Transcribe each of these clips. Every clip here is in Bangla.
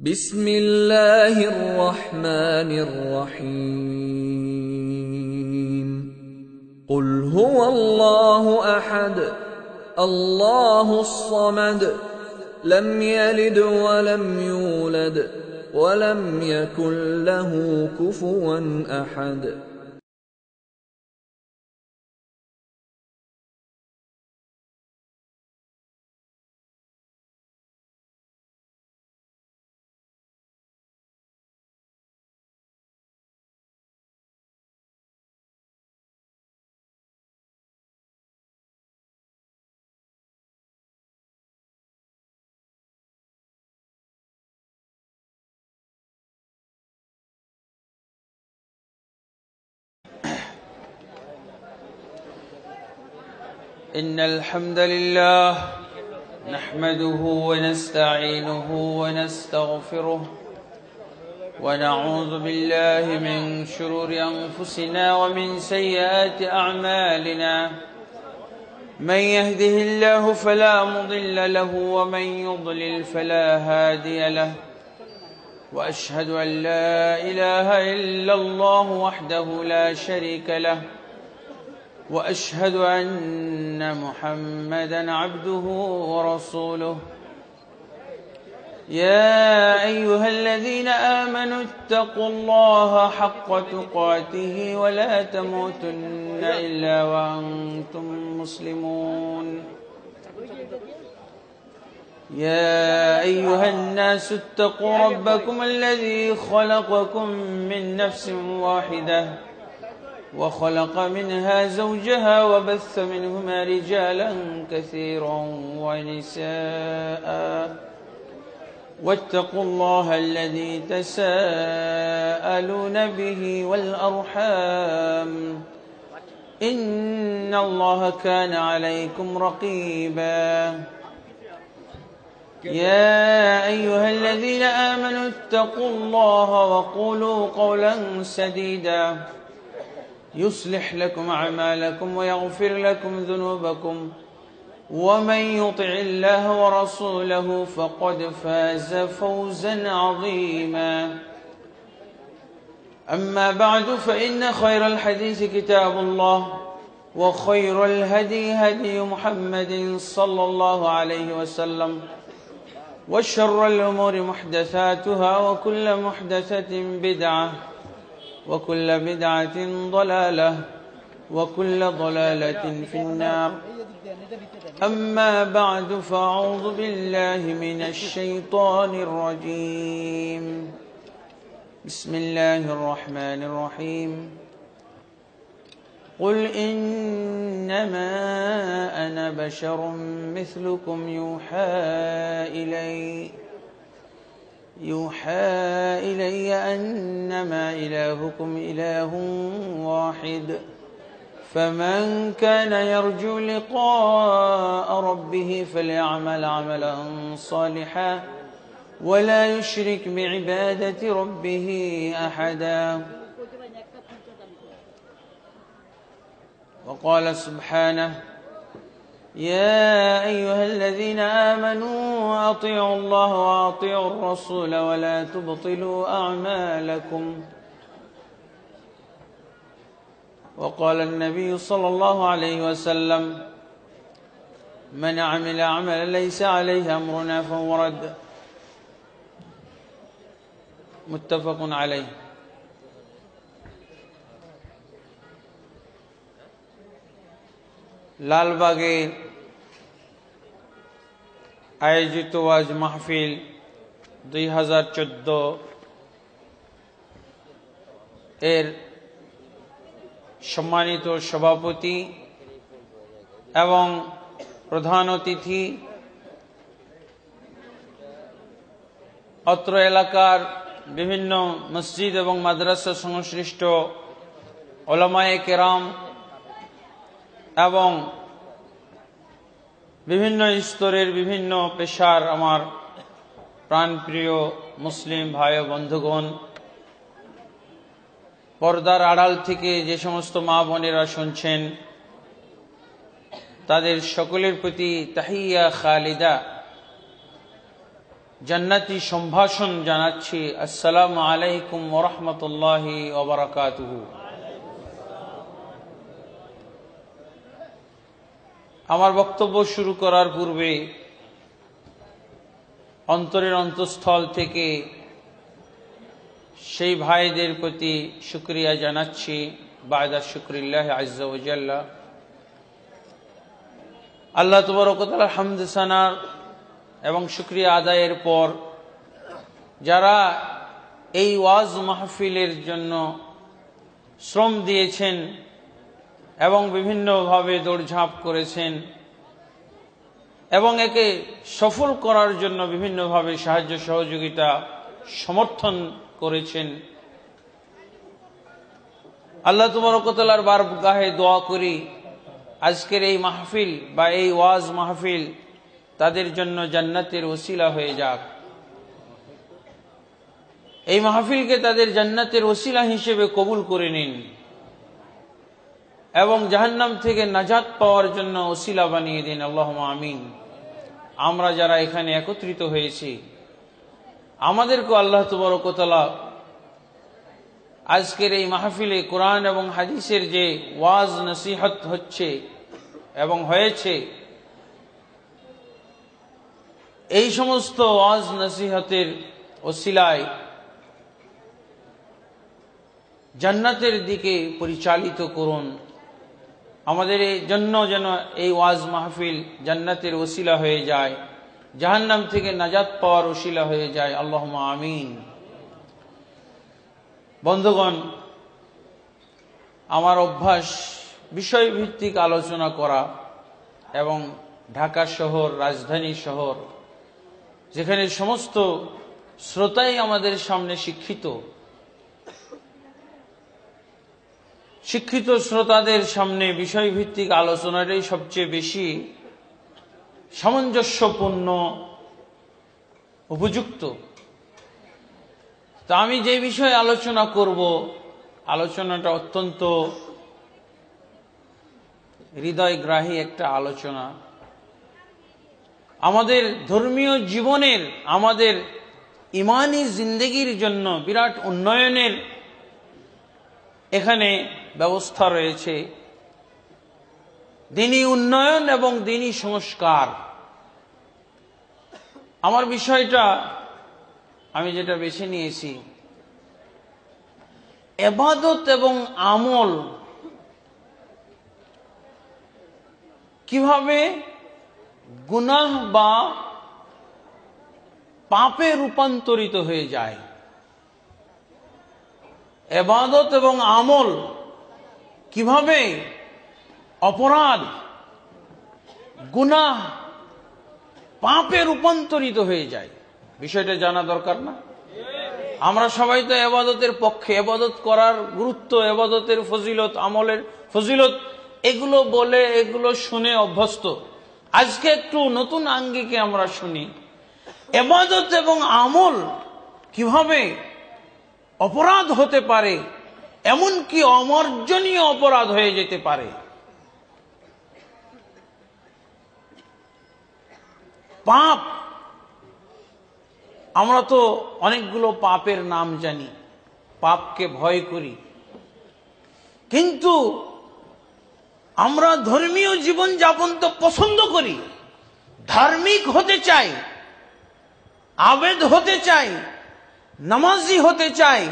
بسم الله الرحمن الرحيم قل هو الله أحد الله الصمد لم يلد ولم يولد ولم يكن له كفوا أحد. إن الحمد لله نحمده ونستعينه ونستغفره ونعوذ بالله من شرور أنفسنا ومن سيئات أعمالنا. من يهده الله فلا مضل له ومن يضلل فلا هادي له، وأشهد أن لا إله إلا الله وحده لا شريك له، وأشهد أن محمدًا عبده ورسوله. يا أيها الذين آمنوا اتقوا الله حق تقاته ولا تموتن إلا وأنتم مسلمون. يا أيها الناس اتقوا ربكم الذي خلقكم من نفس واحدة وخلق منها زوجها وبث منهما رجالا كثيرا ونساء، واتقوا الله الذي تساءلون به والأرحام إن الله كان عليكم رقيبا. يا أيها الذين آمنوا اتقوا الله وقولوا قولا سديدا يصلح لكم أعمالكم ويغفر لكم ذنوبكم، ومن يطع الله ورسوله فقد فاز فوزا عظيما. أما بعد، فإن خير الحديث كتاب الله، وخير الهدي هدي محمد صلى الله عليه وسلم، وشر الأمور محدثاتها، وكل محدثة بدعة، وكل بدعة ضلالة، وكل ضلالة في النار. أما بعد، فأعوذ بالله من الشيطان الرجيم. بسم الله الرحمن الرحيم. قل إنما أنا بشر مثلكم يوحى إلي أنما إلهكم إله واحد، فمن كان يرجو لقاء ربه فليعمل عملا صالحا ولا يشرك بعبادة ربه أحدا. وقال سبحانه: يا أيها الذين آمنوا أطيعوا الله وأطيعوا الرسول ولا تبطلوا أعمالكم. وقال النبي صلى الله عليه وسلم: من عمل عملا ليس عليه أمرنا فهو رد. متفق عليه। লালবাগে আয়োজিত ওয়াজ মাহফিল 2014 এর সম্মানিত সভাপতি এবং প্রধান অতিথি, অত্র এলাকার বিভিন্ন মসজিদ এবং মাদ্রাসা সংশ্লিষ্ট উলামায়ে কেরাম এবং বিভিন্ন স্তরের বিভিন্ন পেশার আমার প্রাণপ্রিয় মুসলিম ভাই ও বন্ধুগণ, পর্দার আড়াল থেকে যে সমস্ত মা বোনেরা শুনছেন, তাদের সকলের প্রতি তাহিয়া খালিদা জান্নাতি সম্ভাষণ জানাচ্ছি। আসসালামু আলাইকুম ওয়া রাহমাতুল্লাহি ওয়া বারাকাতুহু। আমার বক্তব্য শুরু করার পূর্বে অন্তরের অন্তঃস্থল থেকে সেই ভাইদের প্রতি শুকরিয়া জানাচ্ছি। বা'দা শুকরিল্লাহ আযজা ওয়া জাল্লা, আল্লাহ তাবারক ওয়া তাআলার হামদ সানার এবং শুকরিয়া আদায়ের পর যারা এই ওয়াজ মাহফিলের জন্য শ্রম দিয়েছেন এবং বিভিন্নভাবে দৌড়ঝাঁপ করেছেন এবং একে সফল করার জন্য বিভিন্নভাবে সাহায্য সহযোগিতা সমর্থন করেছেন, আল্লাহ তাবারক ওয়া তাআলার বারগাহে দোয়া করি আজকের এই মাহফিল বা এই ওয়াজ মাহফিল তাদের জন্য জান্নাতের ওসিলা হয়ে যাক। এই মাহফিলকে তাদের জান্নাতের ওসিলা হিসেবে কবুল করে নিন এবং জাহান্নাম থেকে নাজাত পাওয়ার জন্য ওসিলা বানিয়ে দিন। আল্লাহুম্মা আমিন। আমরা যারা এখানে একত্রিত হয়েছি, আমাদেরকে আল্লাহ তাবারক ওয়া তাআলা আজকের এই মাহফিলে কোরআন এবং হাদিসের যে ওয়াজ নসিহত হচ্ছে এবং হয়েছে, এই সমস্ত ওয়াজ নসিহতের ওসিলায় জান্নাতের দিকে পরিচালিত করুন। আমাদের এই জন্য যেন এই ওয়াজ মাহফিল জান্নাতের ওসিলা হয়ে যায়, জাহান্নাম থেকে নাজাত পাওয়ার ওসিলা হয়ে যায়। আল্লাহুম্মা আমিন। বন্ধুগণ, আমার অভ্যাস বিষয়ভিত্তিক আলোচনা করা এবং ঢাকা শহর, রাজধানী শহর, যেখানে সমস্ত শ্রোতাই আমাদের সামনে শিক্ষিত শ্রোতাদের সামনে বিষয়ভিত্তিক আলোচনাটাই সবচেয়ে বেশি সামঞ্জস্যপূর্ণ, উপযুক্ত। তা আমি যে বিষয়ে আলোচনা করব, আলোচনাটা অত্যন্ত হৃদয়গ্রাহী একটা আলোচনা। আমাদের ধর্মীয় জীবনের, আমাদের ইমানি জিন্দেগির জন্য বিরাট উন্নয়নের এখানে ব্যবস্থা রয়েছে। দ্বীনি উন্নয়ন এবং দ্বীনি সংস্কার। আমার বিষয়টা আমি যেটা বেছে নিয়েছি, ইবাদত এবং আমল কিভাবে গুনাহ বা পাপে রূপান্তরিত হয়ে যায়। ইবাদত এবং আমল কিভাবে অপরাধ, গুনাহ, পাপে রূপান্তরিত হয়ে যায়, বিষয়টা জানা দরকার না? আমরা সবাই তো ইবাদতের পক্ষে, ইবাদত করার গুরুত্ব, ইবাদতের ফজিলত, আমলের ফজিলত, এগুলো বলে, এগুলো শুনে অভ্যস্ত। আজকে একটু নতুন আঙ্গিকে আমরা শুনি ইবাদত এবং আমল কিভাবে অপরাধ হতে পারে, এমনকি অমার্জনীয় অপরাধ হয়ে যেতে পারে। পাপ, আমরা তো অনেকগুলো পাপের নাম জানি, পাপকে ভয় করি, কিন্তু আমরা ধর্মীয় জীবন যাপন তো পছন্দ করি, ধার্মিক হতে চাই, আবেদ হতে চাই, নামাজি হতে চাই,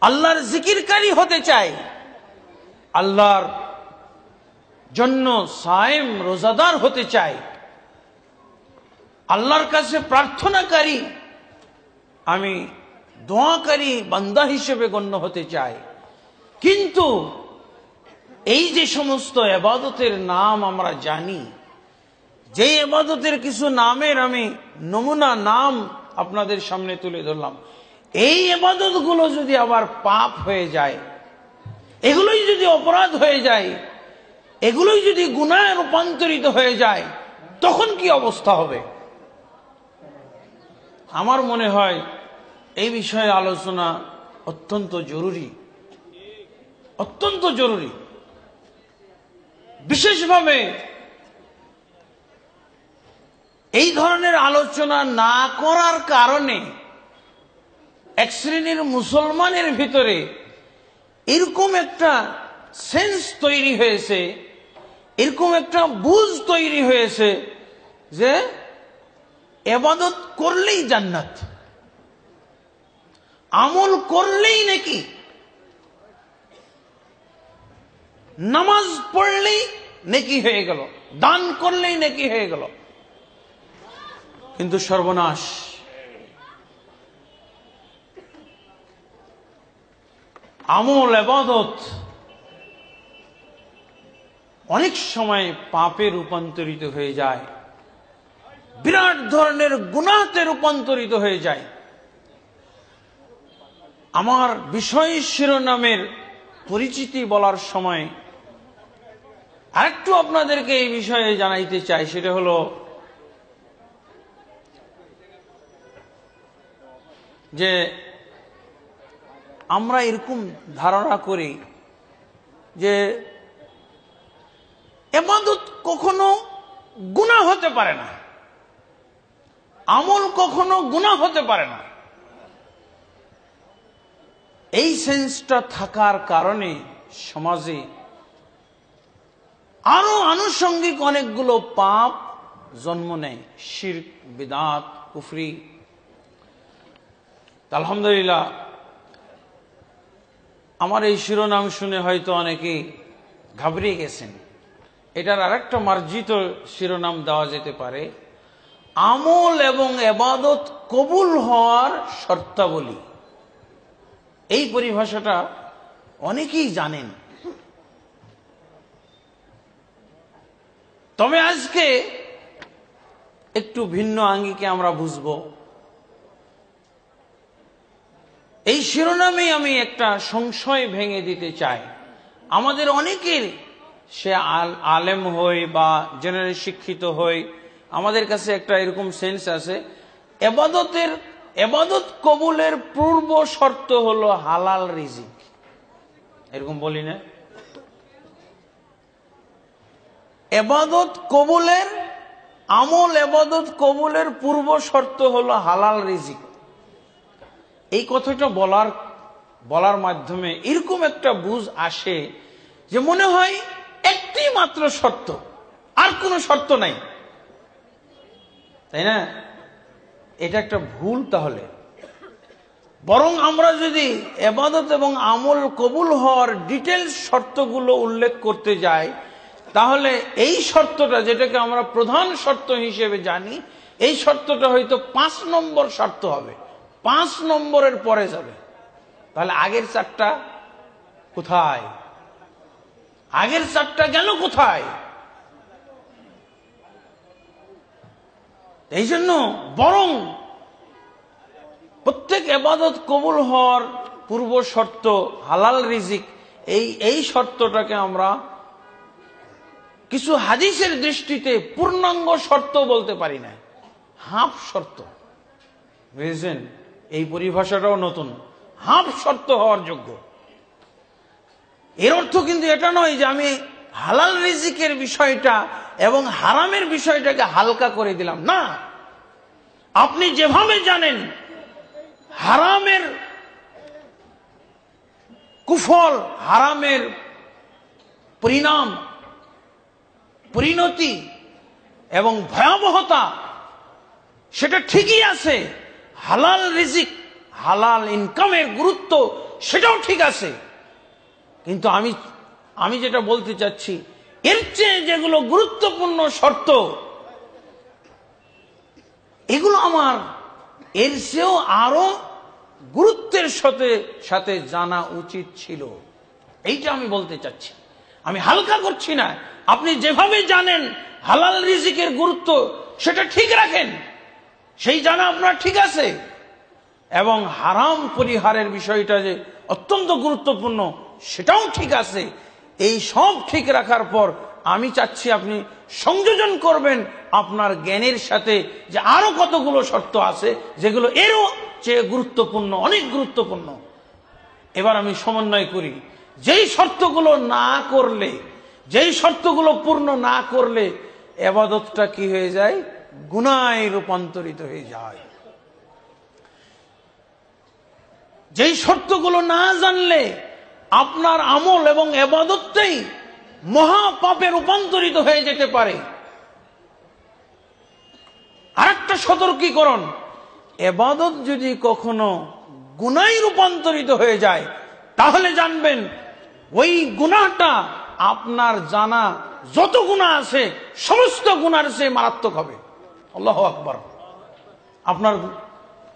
আল্লাহর জিকিরকারী হতে চাই, আল্লাহর জন্য সায়েম রোজাদার হতে চাই, আল্লাহর কাছে প্রার্থনাকারী, আমি দোয়াকারী বান্দা হিসেবে গণ্য হতে চাই। কিন্তু এই যে সমস্ত ইবাদতের নাম আমরা জানি, যে ইবাদতের কিছু নামের আমি নমুনা নাম আপনাদের সামনে তুলে ধরলাম, এই ইবাদতগুলো যদি আবার পাপ হয়ে যায়, এগুলোই যদি অপরাধ হয়ে যায়, এগুলোই যদি গুনাহে রূপান্তরিত হয়ে যায়, তখন কি অবস্থা হবে? আমার মনে হয় এই বিষয়ে আলোচনা অত্যন্ত জরুরি, অত্যন্ত জরুরি। বিশেষভাবে এই ধরনের আলোচনা না করার কারণে এক শ্রেণীর মুসলমানের ভিতরে এরকম একটা সেন্স তৈরি হয়েছে, এরকম একটা বুঝ তৈরি হয়েছে যে ইবাদত করলেই জান্নাত, আমল করলেই নাকি, নামাজ পড়লেই নেকি হয়ে গেল, দান করলেই নেকি হয়ে গেল। কিন্তু সর্বনাশ, আমল ইবাদত অনেক সময় পাপে রূপান্তরিত হয়ে যায়, বিরাট ধরনের গুনাহতে রূপান্তরিত হয়ে যায়। আমার বিষয় শিরোনামের পরিচিতি বলার সময় আরেকটু আপনাদেরকে এই বিষয়ে জানাইতে চাই, সেটা হলো যে আমরা এরকম ধারণা করি যে ইবাদত কখনো গুনাহ হতে পারে না, আমল কখনো গুনাহ হতে পারে না। এই সেন্সটা থাকার কারণে সমাজে আরো আনুষঙ্গিক অনেকগুলো পাপ জন্ম নেয়, শিরক, বিদআত, কুফরি। আলহামদুলিল্লাহ, আমার এই শিরোনাম শুনে হয়তো অনেকেই ঘাবড়িয়ে গেছেন। এটার আরেকটা মার্জিত শিরোনাম দেওয়া যেতে পারে, আমল এবং ইবাদত কবুল হওয়ার শর্তাবলী। এই পরিভাষাটা অনেকেই জানেন, তবে আজকে একটু ভিন্ন আঙ্গিকে আমরা বুঝব। এই শিরোনামে আমি একটা সংশয় ভেঙে দিতে চাই। আমাদের অনেকের, সে আলেম হই বা জেনারেল শিক্ষিত হই, আমাদের কাছে একটা এরকম সেন্স আছে, ইবাদত কবুলের পূর্ব শর্ত হলো হালাল রিজিক। এরকম বলি না? ইবাদত কবুলের, আমল ইবাদত কবুলের পূর্ব শর্ত হলো হালাল রিজিক। এই কথাটা বলার মাধ্যমে এরকম একটা বুঝ আসে যে মনে হয় একটি মাত্র শর্ত, আর কোনো শর্ত নাই, তাই না? এটা একটা ভুল। তাহলে বরং আমরা যদি ইবাদত এবং আমল কবুল হওয়ার ডিটেলস শর্তগুলো উল্লেখ করতে যাই, তাহলে এই শর্তটা, যেটাকে আমরা প্রধান শর্ত হিসেবে জানি, এই শর্তটা হয়তো 5 নম্বর শর্ত হবে, 5 নম্বরের পরে যাবে। তাহলে আগের 4টা কোথায়? আগের 4টা গেল কোথায়? এই জন্য বরং প্রত্যেক ইবাদত কবুল হওয়ার পূর্ব শর্ত হালাল রিজিক, এই শর্তটাকে আমরা কিছু হাদিসের দৃষ্টিতে পূর্ণাঙ্গ শর্ত বলতে পারি না, হাফ শর্ত। বুঝেছেন? এই পরিভাষাটাও নতুন, হাফ শর্ত হওয়ার যোগ্য। এর অর্থ কিন্তু এটা নয় যে আমি হালাল রিজিকের বিষয়টা এবং হারামের বিষয়টাকে হালকা করে দিলাম, না। আপনি যেভাবে জানেন হারামের কুফল, হারামের পরিণাম, পরিণতি এবং ভয়াবহতা, সেটা ঠিকই আছে। হালাল রিজিক, হালাল ইনকামের গুরুত্ব, সেটাও ঠিক আছে। কিন্তু আমি যেটা বলতে চাচ্ছি, এর চেয়ে যেগুলো গুরুত্বপূর্ণ শর্ত, এগুলো আমার এর চেয়েও আরো গুরুত্বের সাথে জানা উচিত ছিল। এইটা আমি বলতে চাচ্ছি, আমি হালকা করছি না। আপনি যেভাবে জানেন হালাল রিজিকের গুরুত্ব, সেটা ঠিক রাখেন, সেই জানা আপনার ঠিক আছে। এবং হারাম পরিহারের বিষয়টা যে অত্যন্ত গুরুত্বপূর্ণ, সেটাও ঠিক আছে। এই সব ঠিক রাখার পর আমি চাচ্ছি আপনি সংযোজন করবেন আপনার জ্ঞানের সাথে, যে আরো কতগুলো শর্ত আছে যেগুলো এরও চেয়ে গুরুত্বপূর্ণ, অনেক গুরুত্বপূর্ণ। এবার আমি সমন্বয় করি। যেই শর্তগুলো না করলে, যেই শর্তগুলো পূর্ণ না করলে ইবাদতটা কি হয়ে যায়? গুনাহে রূপান্তরিত হয়ে যায়। যেই শর্তগুলো না জানলে আপনার আমল এবং ইবাদতটাই মহাপাপে রূপান্তরিত হয়ে যেতে পারে। আরেকটা সতর্কীকরণ, ইবাদত যদি কখনো গুনাহে রূপান্তরিত হয়ে যায় তাহলে জানবেন ওই গুনাহটা আপনার জানা যত গুনাহ আছে সমস্ত গুনার চেয়ে মারাত্মক হবে। আল্লাহু আকবার।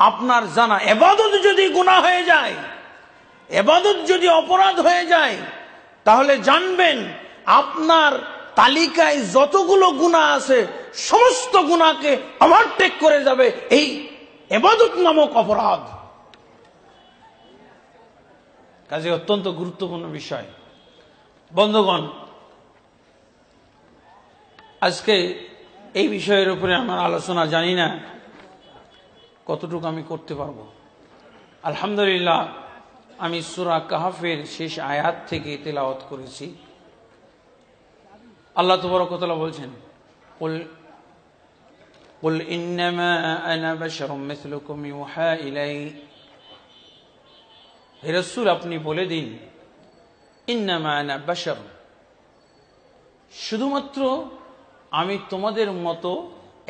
আপনার জানা ইবাদত যদি গুনাহ হয়ে যায়, ইবাদত যদি অপরাধ হয়ে যায়, তাহলে জানবেন আপনার তালিকায় যতগুলো গুনাহ আছে সমস্ত গুনাহকে ওভারটেক করে যাবে এই ইবাদত নামক অপরাধ। কাজে অত্যন্ত গুরুত্বপূর্ণ বিষয়। বন্ধুগণ, আজকে এই বিষয়ের উপরে আমার আলোচনা জানি না কতটুকু আমি করতে পারবো। আলহামদুলিল্লাহ, আমি সূরা কাহফের শেষ আয়াত থেকে তেলাওয়াত করেছি। আল্লাহ তাবারক ওয়া তাআলা বলছেন, কুল ইন্নামা আনা বাশারুম মিসলুকুম ইউহা ইলাই। হে রাসূল, আপনি বলে দিন, ইন্নামা আনা বাশার, শুধুমাত্র আমি তোমাদের মতো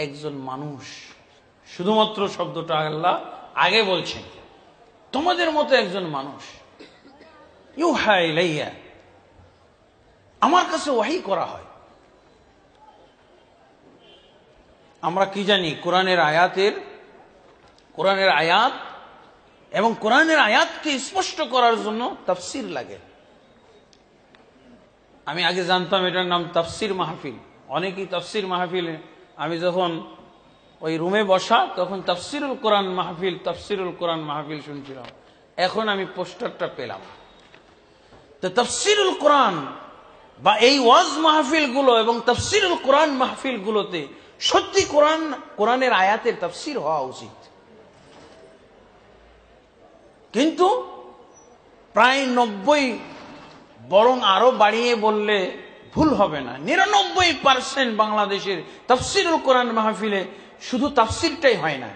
একজন মানুষ। শুধুমাত্র শব্দটা আল্লাহ আগে বলছেন, তোমাদের মতো একজন মানুষ। ইউহা ইলাইয়া, আমার কাছে ওহী করা হয়। আমরা কি জানি, কোরআনের আয়াত এবং কোরআনের আয়াতকে স্পষ্ট করার জন্য তাফসীর লাগে। আমি আগে জানতাম এটার নাম তাফসীর মাহফিল। অনেকেই তাফসীর মাহফিলে, আমি যখন ওই রুমে বসা তখন তাফসীরুল কোরআন মাহফিল শুনছিলাম। এখন আমি পোস্টারটা পেলাম। তো তাফসীরুল কোরআন বা এই ওয়াজ মাহফিলগুলো এবং তাফসীরুল কোরআন মাহফিলগুলোতে সত্যি কোরআনের আয়াতের তাফসীর হওয়া উচিত। কিন্তু প্রায় 90, বরং আরো বাড়িয়ে বললে ভুল হবে না, 99% বাংলাদেশের তাফসীরুল কোরআন মাহফিলে শুধু তাফসীরটাই হয় না,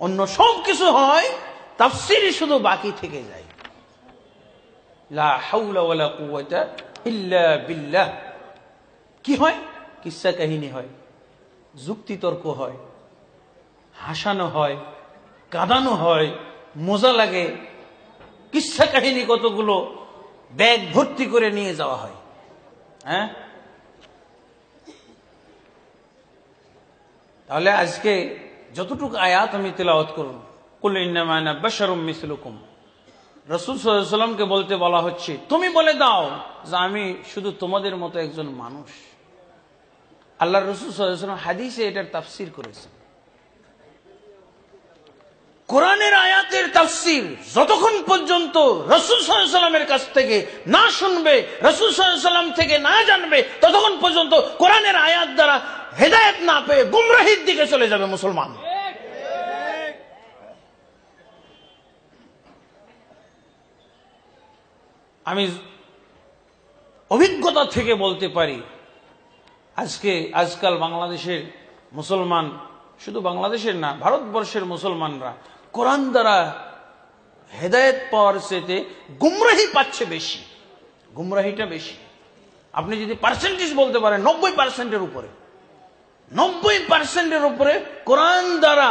অন্য সব কিছু হয়, তাফসীরই শুধু বাকি থেকে যায়। লা হাওলা ওয়ালা কুওয়াতা ইল্লা বিল্লাহ। কি হয়? কিসসা কাহিনী হয়, যুক্তি তর্ক হয়, হাসানো হয়, কাঁদানো হয়, মজা লাগে। কিসসা কাহিনী কতগুলো ব্যাগ ভর্তি করে নিয়ে যাওয়া হয়। হ্যাঁ, তাহলে আজকে যতটুকু আয়াত আমি তেলাওয়াত করব, কুল ইন্নামা আনা বাশারুম মিসলুকুম, রাসূল সাল্লাল্লাহু আলাইহি ওয়াসাল্লামকে বলতে বলা হচ্ছে, তুমি বলে দাও যে আমি শুধু তোমাদের মতো একজন মানুষ। আল্লাহর রাসূল সাল্লাল্লাহু আলাইহি ওয়াসাল্লাম হাদিসে এটার তাফসীর করেছেন। কোরআনের আয়াতের তাফসীর যতক্ষণ পর্যন্ত রাসূল সাল্লাল্লাহু আলাইহি ওয়াসাল্লামের কাছ থেকে না শুনবে, রাসূল সাল্লাল্লাহু আলাইহি ওয়াসাল্লাম থেকে না জানবে, ততক্ষণ পর্যন্ত কোরআনের আয়াত দ্বারা হেদায়েত না পেয়ে গুমরাহির দিকে চলে যাবে মুসলমান। আমি অভিজ্ঞতা থেকে বলতে পারি, আজকাল বাংলাদেশের মুসলমান, শুধু বাংলাদেশের না, ভারতবর্ষের মুসলমানরা কোরআন দ্বারা হেদায়েত পাওয়ার চেয়ে গুমরাহি পাচ্ছে বেশি। গুমরাহিটা বেশি। আপনি যদি পার্সেন্টেজ বলতে পারেন 90%-এর উপরে, 90%-এর উপরে কোরআন দ্বারা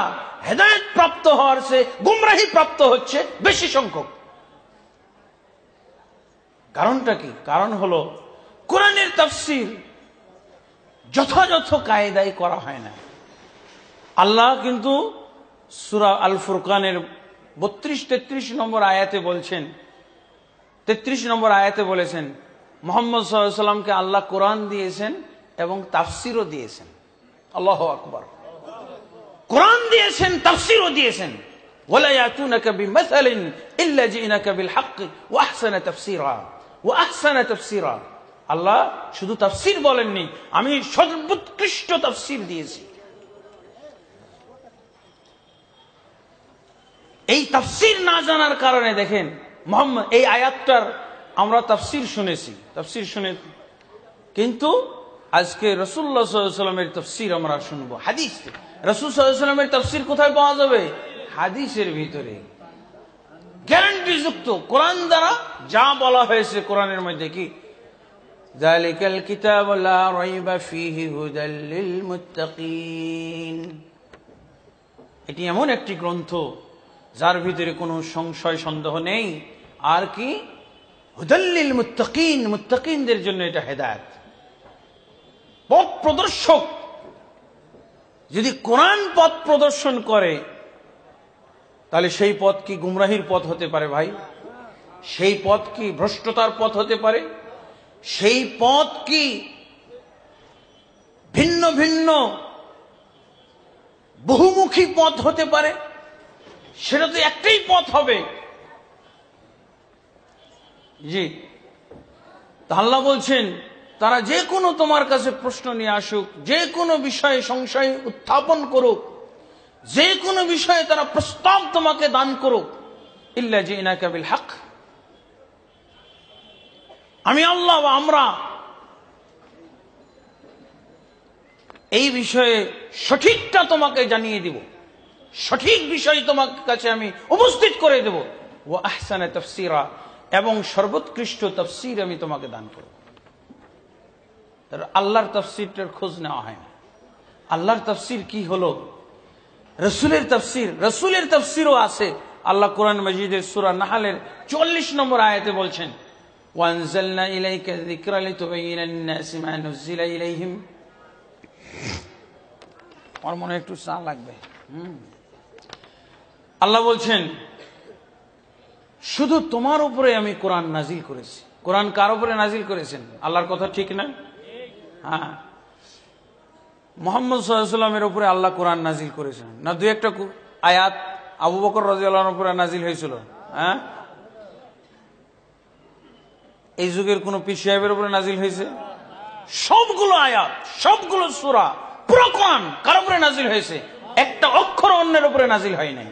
হেদায়েত প্রাপ্ত হওয়ার চেয়ে গুমরাহি প্রাপ্ত হচ্ছে বেশি সংখ্যক। কারণটা কি? কারণ হলো কোরআনের তাফসীর যথাযথ কায়দায় করা হয় না। আল্লাহ কিন্তু সূরা আল ফুরকানের 32-33 নম্বর আয়াতে বলছেন, 33 নম্বর আয়াতে বলেছেন, মুহাম্মদ সাল্লাল্লাহু আলাইহি ওয়াসাল্লামকে আল্লাহ কোরআন দিয়েছেন এবং তাফসীরও দিয়েছেন। আল্লাহু আকবার। কোরআন দিয়েছেন, তাফসীরও দিয়েছেন। ওয়ালা ইয়াতুনাকা বিমাসালিন ইল্লা জিনাকা বিল হক ওয়া আহসানা তাফসীরা। আল্লাহ শুধু তাফসীর বলেননি, আমি সর্বোৎকৃষ্ট তাফসীর দিয়েছি। এই তাফসীর না জানার কারণে দেখেন মুহাম্মদ, এই আয়াতটার আমরা তাফসীর শুনেছি, কিন্তু আজকে রাসূলুল্লাহ সাল্লাল্লাহু আলাইহি ওয়াসাল্লামের তাফসীর আমরা শুনবো হাদিস। রাসূল সাল্লাল্লাহু আলাইহি ওয়াসাল্লামের তাফসীর কোথায় পাওয়া যাবে? হাদিসের ভিতরে। গ্যারান্টিযুক্ত কোরআন দ্বারা যা বলা হয়েছে কোরআনের মধ্যে কি যালিকাল কিতাবু লা রাইবা ফীহি হুদাল লিল মুত্তাকিন। এটি এমন একটি গ্রন্থ যার ভিতরে কোনো সংশয় সন্দেহ নেই। আর কি হুদাল লিল মুত্তাকিন, মুত্তাকিনদের জন্য এটা হেদায়েত, পথ প্রদর্শক। যদি কোরআন পথ প্রদর্শন করে তাহলে সেই পথ কি গুমরাহির পথ হতে পারে ভাই? সেই পথ কি ভ্রষ্টতার পথ হতে পারে? সেই পথ কি ভিন্ন ভিন্ন বহুমুখী পথ হতে পারে? সেটা তো একটাই পথ হবে। জি, তা আল্লাহ বলছেন তারা যে কোনো তোমার কাছে প্রশ্ন নিয়ে আসুক, যে কোনো বিষয়ে সংশয় উত্থাপন করুক, যে কোনো বিষয়ে তারা প্রস্তাব তোমাকে দান করুক, ইল্লা জিনাকা বিল হক, আমি আল্লাহ বা আমরা এই বিষয়ে সঠিকটা তোমাকে জানিয়ে দিব, সঠিক বিষয় তোমার কাছে আমি উপস্থিত করে দেব। ওয়া আহসানা তাফসীরা, এবং সর্বোৎকৃষ্ট তাফসীর আমি তোমাকে দান করব। আল্লাহর তাফসীরটার খোঁজ নেওয়া হয় না। আল্লাহর তাফসীর কি হলো? রাসূলের তাফসীর, রাসূলের তাফসীরও আছে। আল্লাহ কোরআন মাজিদের সূরা নাহলের 44 নম্বর আয়াতে বলছেন ওয়ানজালনা ইলাইকা যিকরা লিতুবাইয়িনান নাসি মা নুজিলা ইলাইহিম। আমার মনে একটু চা লাগবে। আল্লাহ বলছেন শুধু তোমার উপরে আমি কোরআন নাজিল করেছি। কোরআন কার উপরে নাজিল করেছেন? আল্লাহর কথা ঠিক না? হ্যাঁ, মুহাম্মদ সাল্লাল্লাহু আলাইহি ওয়াসাল্লামের উপরে আল্লাহ কোরআন নাজিল করেছেন না? দুই একটা আয়াত আবু বকর রাদিয়াল্লাহু আনহুর উপরে নাজিল হয়েছিল। হ্যাঁ, এই যুগের কোন পীর সাহেবের উপরে নাজিল হয়েছে? সবগুলো আয়াত, সবগুলো সূরা, পুরো কোরআন কার উপরে নাজিল হয়েছে? একটা অক্ষর অন্যের উপরে নাজিল হয় নাই।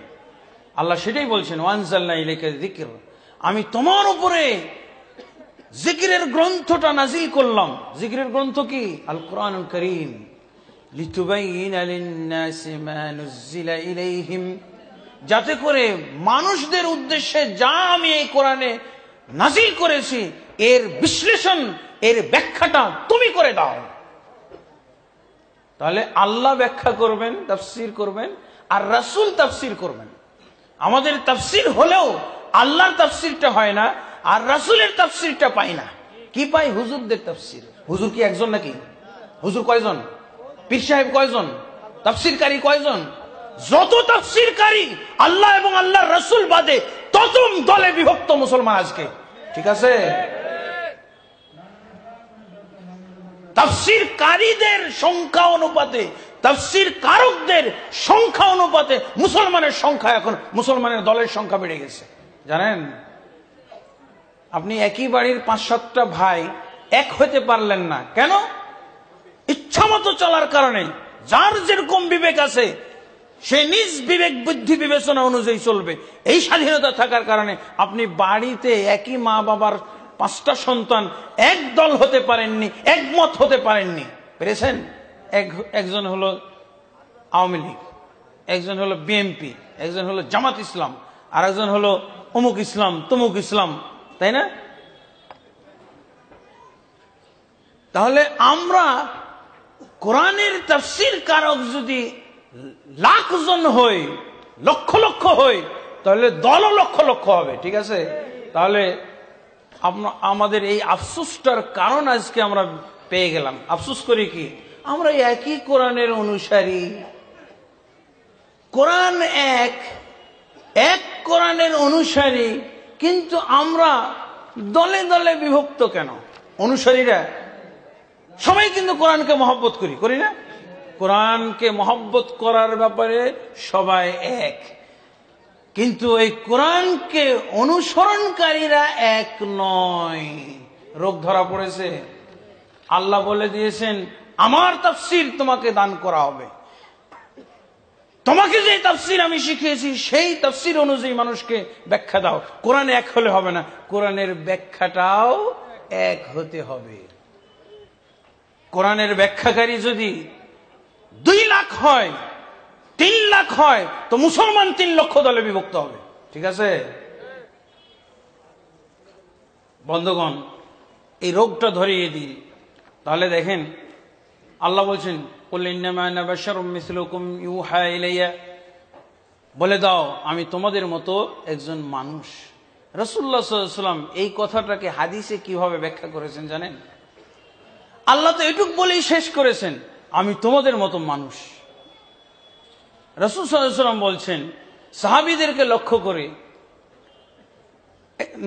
আল্লাহ সেটাই বলছেন ওয়ানজালনা ইলাইকা যিকর, আমি তোমার উপরে জিকিরের গ্রন্থটা নাজিল করলাম। জিকিরের গ্রন্থ কি? আল কোরআনুল কারীম। লিতুবাইয়িনা লিন-নাসি মা নুজিলা ইলাইহিম, যাতে করে মানুষদের উদ্দেশ্যে যা আমি এই কোরআনে নাজিল করেছি এর বিশ্লেষণ, এর ব্যাখ্যাটা তুমি করে দাও। তাহলে আল্লাহ ব্যাখ্যা করবেন, তাফসীর করবেন, আর রাসূল তাফসীর করবেন। আমাদের তাফসীর হলেও আল্লাহর তাফসীরটা হয় না, আর রাসূলের তাফসীরটা পাই না। কি পাই? হুজুরদের তাফসীর। হুজুর কি একজন নাকি? হুজুর কয়জন? পীর সাহেব কয়জন? তাফসীরকারী কয়জন? যত তাফসীরকারী আল্লাহ এবং আল্লাহর রাসূল বাদে তত দলে বিভক্ত মুসলমান আজকে। ঠিক আছে? তাফসীরকারীদের সংখ্যা অনুপাতে, তাফসীর কারকদের সংখ্যা অনুপাতে মুসলমানের সংখ্যা, এখন মুসলমানের দলের সংখ্যা বেড়ে গেছে। জানেন, আপনি একই বাড়ির 5-7টা ভাই এক হতে পারলেন না কেন? ইচ্ছামতো চলার কারণে। যার যেরকম বিবেক আছে সে নিজ বিবেক বুদ্ধি বিবেচনা অনুযায়ী চলবে। এই স্বাধীনতা থাকার কারণে আপনি বাড়িতে একই মা বাবার 5টা সন্তান এক দল হতে পারেননি, একমত হতে পারেননি। পেরেছেন? একজন হলো আওয়ামী লীগ, একজন হলো বিএনপি, একজন হলো জামাত ইসলাম, আর একজন হলো অমুক ইসলাম তমুক ইসলাম, তাই না? তাহলে আমরা কোরআনের তাফসীর কারক যদি লাখ জন হই, লক্ষ লক্ষ হই, তাহলে দলও লক্ষ লক্ষ হবে। ঠিক আছে? তাহলে আমাদের এই আফসোসটার কারণ আজকে আমরা পেয়ে গেলাম। আফসোস করি কি? আমরা একই কোরআনের অনুসারী, কোরআন এক, এক কোরআনের অনুসারী, কিন্তু আমরা দলে দলে বিভক্ত কেন? অনুসারীরা সবাই কিন্তু কোরআনকে মহব্বত করি, করি না? কোরআনকে মহব্বত করার ব্যাপারে সবাই এক, কিন্তু এই কোরআনকে অনুসরণকারীরা এক নয়। রোগ ধরা পড়েছে। আল্লাহ বলে দিয়েছেন আমার তাফসীর তোমাকে দান করা হবে। তোমাকে যে তাফসীর আমি শিখিয়েছি সেই তাফসীর অনুযায়ী মানুষকে ব্যাখ্যা দাও। কোরআন এক হলে হবে না, কোরআনের ব্যাখ্যাটাও এক হতে হবে। কোরআনের ব্যাখ্যাকারী যদি 2 লাখ হয়, 3 লাখ হয়, তো মুসলমান 3 লক্ষ দলে বিভক্ত হবে। ঠিক আছে বন্ধুগণ, এই রোগটা ধরিয়ে দিই। তাহলে দেখেন আল্লাহ বলছেন, কুল ইন্নামা আনা বাশারুম মিসলুকুম ইউহা ইলাইয়া, বলে দাও আমি তোমাদের মতো একজন মানুষ। রাসূলুল্লাহ সাল্লাল্লাহু আলাইহি ওয়াসাল্লাম এই কথাটাকে হাদিসে কিভাবে ব্যাখ্যা করেছেন জানেন? আল্লাহ তো এটুক বলেই শেষ করেছেন, আমি তোমাদের মতো মানুষ। রাসূল সাল্লাল্লাহু আলাইহি ওয়াসাল্লাম বলছেন, সাহাবীদেরকে লক্ষ্য করে,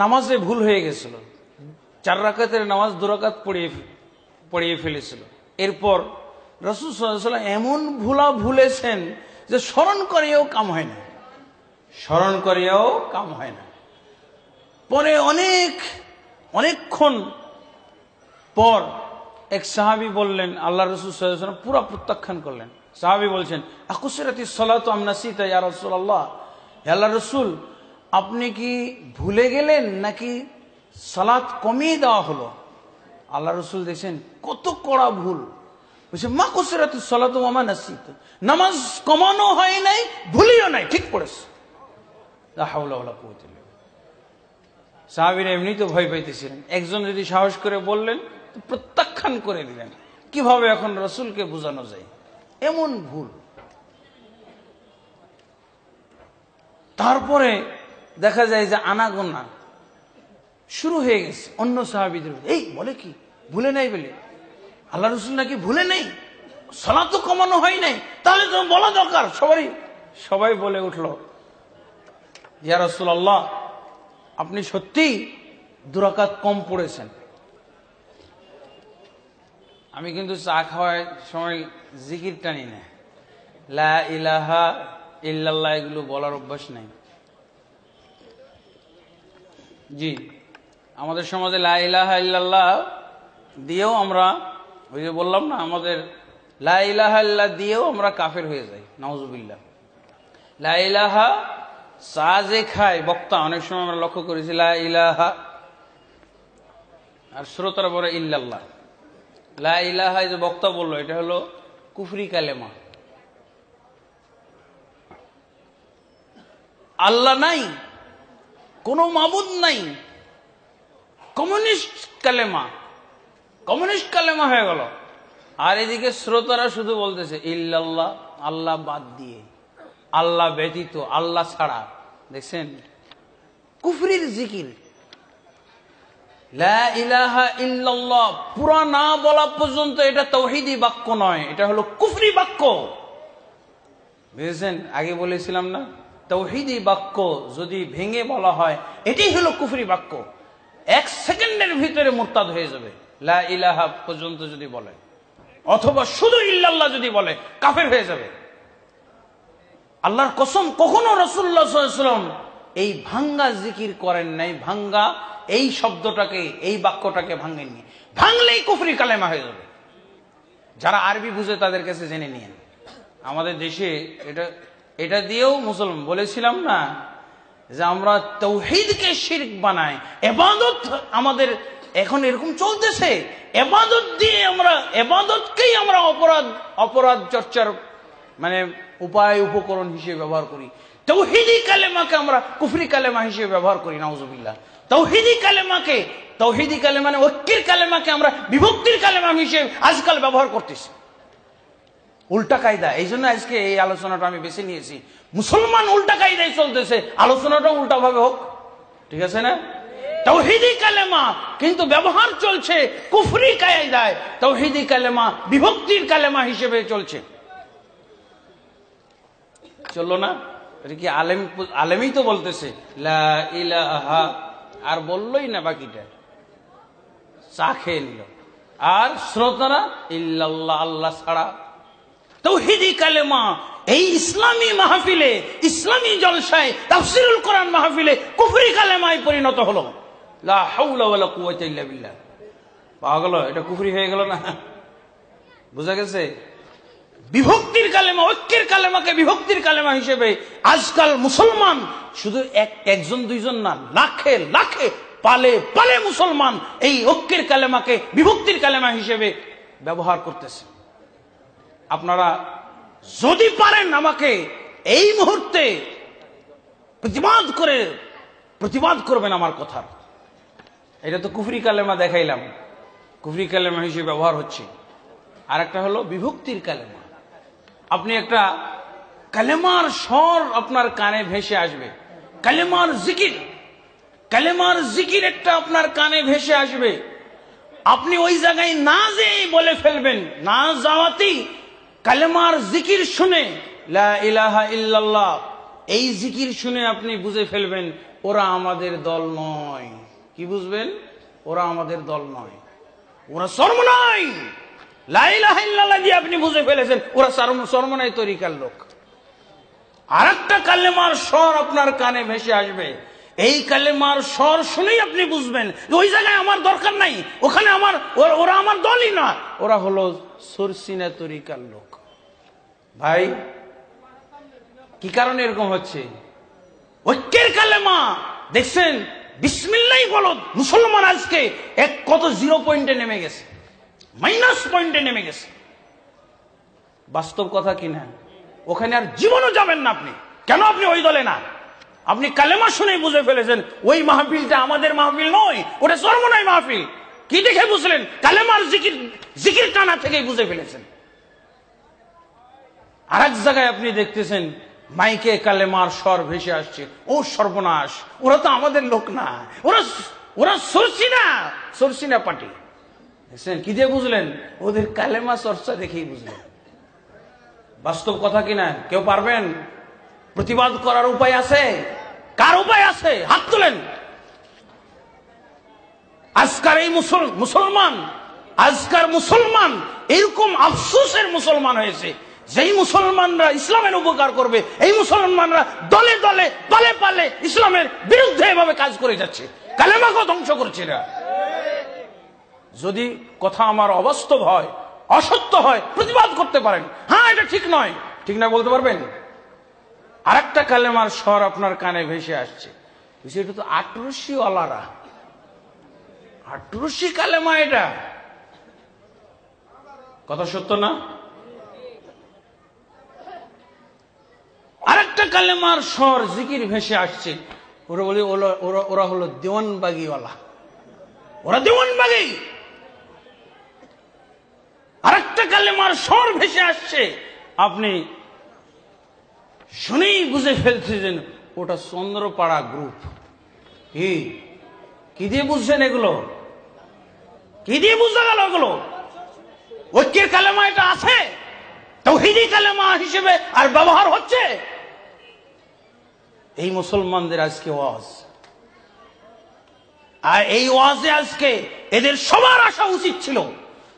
নামাজে ভুল হয়ে গেছিল, 4 রাকাতের নামাজ 2 রাকাত পড়িয়ে ফেলেছিল। এরপর রাসূল সাল্লাল্লাহু আলাইহি ওয়াসাল্লাম এমন ভুলেছেন যে স্মরণ করেও কাম হয় না, স্মরণ করেও কাম হয় না। পরে অনেকক্ষণ পর এক সাহাবী বললেন, আল্লাহ রাসূল সাল্লাল্লাহু আলাইহি ওয়াসাল্লাম পুরো প্রত্যাখ্যান করলেন। সাহাবী বলছেন, আকুসিরাতিস সালাতু আম নাসিতা ইয়া রাসূলুল্লাহ, হে আল্লাহর রাসূল আপনি কি ভুলে গেলেন নাকি সালাত কমিয়ে দেওয়া হলো? আল্লাহ রাসূল দেখছেন কত কড়া ভুল, বলছে মা কুসিরাতিস সালাতু ওয়া মা নাসিতা, নামাজ কমানো হয় নাই, ভুলিও নাই, ঠিক পড়েছে। লা হাওলা ওয়ালা কুওয়াতা ইল্লা বিল্লাহ। সাহাবীরা এমনি তো ভয় পাইতেছিলেন, একজন যদি সাহস করে বললেন তো প্রত্যাখ্যান করে দিলেন। কিভাবে এখন রাসূলকে বোঝানো যায় এমন ভুল? তারপরে দেখা যায় যে আনাগোনা শুরু হয়ে গেছে অন্য সাহাবীদের, এই বলে কি ভুলে নাই বলে, আল্লাহ রাসূল নাকি ভুলে নাই, সালাত তো কমানো হয় নাই, তাহলে তো বলা দরকার। সবাই বলে উঠল, ইয়া রাসূলুল্লাহ আপনি সত্যিই 2 রাকাত কম পড়েছেন। আমি কিন্তু চা খাওয়ার সময় জিকির টানি না, লা ইলাহা ইল্লাল্লাহ এগুলো বলার অভ্যাস নাই। জি, আমাদের সমাজে লা ইলাহা ইল্লাল্লাহ দিয়েও আমরা, ওই যে বললাম না, আমাদের লা ইলাহা ইল্লাল্লাহ দিয়েও আমরা কাফের হয়ে যাই, নাউজুবিল্লাহ। লা ইলাহা চা যে খায় বক্তা, অনেক সময় আমরা লক্ষ্য করেছি লা ইলাহা, আর শ্রোতারা বলে ইল্লাল্লাহ। লা ইলাহা যে বক্তা বললো, এটা হলো কুফরি কালেমা। আল্লাহ নাই, কোন মাবুদ নাই, কমিউনিস্ট কালেমা হয়ে গেল। আর এদিকে শ্রোতারা শুধু বলতেছে ইল্লাল্লাহ, আল্লাহ বাদ দিয়ে, আল্লাহ ব্যতীত, আল্লাহ ছাড়া। দেখছেন কুফরির জিকির। লা ইলাহা ইল্লাল্লাহ পুরা না বলা পর্যন্ত এটা তাওহীদি বাক্য নয়, এটা হলো কুফরি বাক্য। বুঝেছেন? আগে বলেছিলাম না, তাওহীদি বাক্য যদি ভেঙে বলা হয় এটাই হলো কুফরি বাক্য। 1 সেকেন্ডের ভিতরে মুরতাদ হয়ে যাবে লা ইলাহা পর্যন্ত যদি বলে, অথবা শুধু ইল্লাল্লাহ যদি বলে কাফের হয়ে যাবে। আল্লাহর কসম, কখনো রাসূলুল্লাহ সাল্লাল্লাহু আলাইহি ওয়াসাল্লাম এই ভাঙ্গা জিকির করেন নাই, ভাঙ্গা এই শব্দটাকে, এই বাক্যটাকে ভাঙ্গেননি। ভাঙলেই কুফরি কালেমা হয়ে যাবে। যারা আরবি বুঝে তাদের কাছে জেনে নিয়েন। আমাদের দেশে এটা দিয়েও মুসলমান, বলেছিলাম না যে আমরা তাওহীদকে শিরক বানাই, ইবাদত আমাদের এখন এরকম চলতেছে, ইবাদত দিয়ে আমরা, ইবাদতকেই আমরা অপরাধ চর্চার মানে উপায় উপকরণ হিসেবে ব্যবহার করি। তাওহীদি কালেমাকে আমরা কুফরি কালেমা হিসেবে ব্যবহার করি, নাউজুবিল্লাহ। তাওহীদি কালেমা মানে ঐক্যের কালেমাকে আমরা বিভক্তির কালেমা হিসেবে আজকাল ব্যবহার করতেছি, উল্টা কায়দা। এই জন্য আজকে এই আলোচনাটা আমি বেছে নিয়েছি। মুসলমান উল্টা কায়দায় চলতেছে, আলোচনাটা উল্টা ভাবে হোক, ঠিক আছে না? তাওহীদি কালেমা কিন্তু ব্যবহার চলছে কুফরি কায়দায়, তাওহীদি কালেমা বিভক্তির কালেমা হিসেবে চলছে, চললো না? এটা কি আলেমই তো বলতেছে লা ইলাহা, আর বললোই না বাকিটা, চা খেয়ে নিল। আর শ্রোতারা ইল্লাল্লাহ, আল্লাহ ছাড়া। তাওহীদি কালেমা এই ইসলামী মাহফিলে, ইসলামী জলসায়, তাফসীরুল কোরআন মাহফিলে কুফরি কালেমায় পরিণত হলো। লা হাওলা ওয়ালা কুওয়াতা ইল্লা বিল্লাহ। পাওয়া গেল, এটা কুফরি হয়ে গেল না? বুঝা গেছে? বিভক্তির কালেমা, ঐক্যের কালেমাকে বিভক্তির কালেমা হিসেবে আজকাল মুসলমান, শুধু একজন দুইজন না, লাখে লাখে পালে পালে মুসলমান এই ঐক্যের কালেমাকে বিভক্তির কালেমা হিসেবে ব্যবহার করতেছে। আপনারা যদি পারেন আমাকে এই মুহূর্তে প্রতিবাদ করবেন আমার কথার। এটা তো কুফরি কালেমা দেখাইলাম, কুফরি কালেমা হিসেবে ব্যবহার হচ্ছে। আর একটা হলো বিভক্তির কালেমা। আপনি একটা কালেমার স্বর আপনার কানে ভেসে আসবে, কালেমার জিকির একটা আপনার কানে ভেসে আসবে। আপনি ওই জায়গায় না যেয়ে বলে ফেলবেন, না যাওয়াতেই কালেমার জিকির শুনে, লা ইলাহা ইল্লাল্লাহ, এই জিকির শুনে আপনি বুঝে ফেলবেন ওরা আমাদের দল নয়। কি বুঝবেন? ওরা আমাদের দল নয়, ওরা সরমনাই। লা ইলাহা ইল্লাল্লাহ দিয়ে আপনি বুঝে ফেলেছেন ওরা সরমনাই তরিকার লোক। আর একটা কালেমার স্বর আপনার কানে ভেসে আসবে, এই কালেমার স্বর শুনেই আপনি বুঝবেন ওই জায়গায় আমার দরকার নাই, ওখানে ওরা আমার দলই না, ওরা হলো সরসিনা তরিকার লোক। ভাই কি কারণে এরকম হচ্ছে? ঐক্যের কালেমা দেখছেন, বিসমিল্লাহ বলো, মুসলমান আজকে কত 0 পয়েন্টে নেমে গেছে, মাইনাস পয়েন্টে নেমে গেছে। বাস্তব কথা কিনা? ওখানে আর জীবনও যাবেন না আপনি। কেন? আপনি ওই দলে না, আপনি কালেমা শুনেই বুঝে ফেলেছেন ওই মাহফিলটা আমাদের মাহফিল নয়, ওটা সর্বনয় মাহফিল। কি দেখে বুঝলেন? কালেমার জিকির টানা থেকেই বুঝে ফেলেছেন। আর এক জায়গায় আপনি দেখতেছেন মাইকে কালেমার স্বর ভেসে আসছে, ও সর্বনাশ, ওরা তো আমাদের লোক না, ওরা সরসিনা পার্টি। দেখছেন কি দিয়ে বুঝলেন? ওদের কালেমা চর্চা দেখেই বুঝলেন। বাস্তব কথা কিনা? কেউ পারবেন? প্রতিবাদ করার উপায় আছে? কার উপায় আছে? হাত তোলেন। আজকার এই মুসলমান এরকম আফসোসের মুসলমান হয়েছে, যেই মুসলমানরা ইসলামের উপকার করবে এই মুসলমানরা দলে দলে পালে পালে ইসলামের বিরুদ্ধে এভাবে কাজ করে যাচ্ছে, কালেমাকে ধ্বংস করছে এরা। যদি কথা আমার অবাস্তব হয়, অসত্য হয়, প্রতিবাদ করতে পারেন, হ্যাঁ এটা ঠিক নয়, ঠিক নয় বলতে পারবেন। আর একটা কালেমার স্বর আপনার কানে ভেসে আসছে, এটা তো ৮৮ কালেমা, এটা কথা সত্য না? আরেকটা কালেমার স্বর জিকির ভেসে আসছে, ওরা হলো দেওয়ানবাগিওয়ালা, ওরা দেওয়ানবাগি। আরেকটা কালেমার স্বর ভেসে আসছে, আপনি শুনেই বুঝে ফেলছেন ওটা চন্দ্রপাড়া গ্রুপ। কি দিয়ে বুঝছেন এগুলো? কি দিয়ে বুঝা গেল এগুলো? ঐক্যের কালেমা এটা আছে, তাওহীদি কালেমা হিসেবে আর ব্যবহার হচ্ছে। এই মুসলমানদের আজকে ওয়াজ, আর এই ওয়াজে আজকে এদের সবার আসা উচিত ছিল,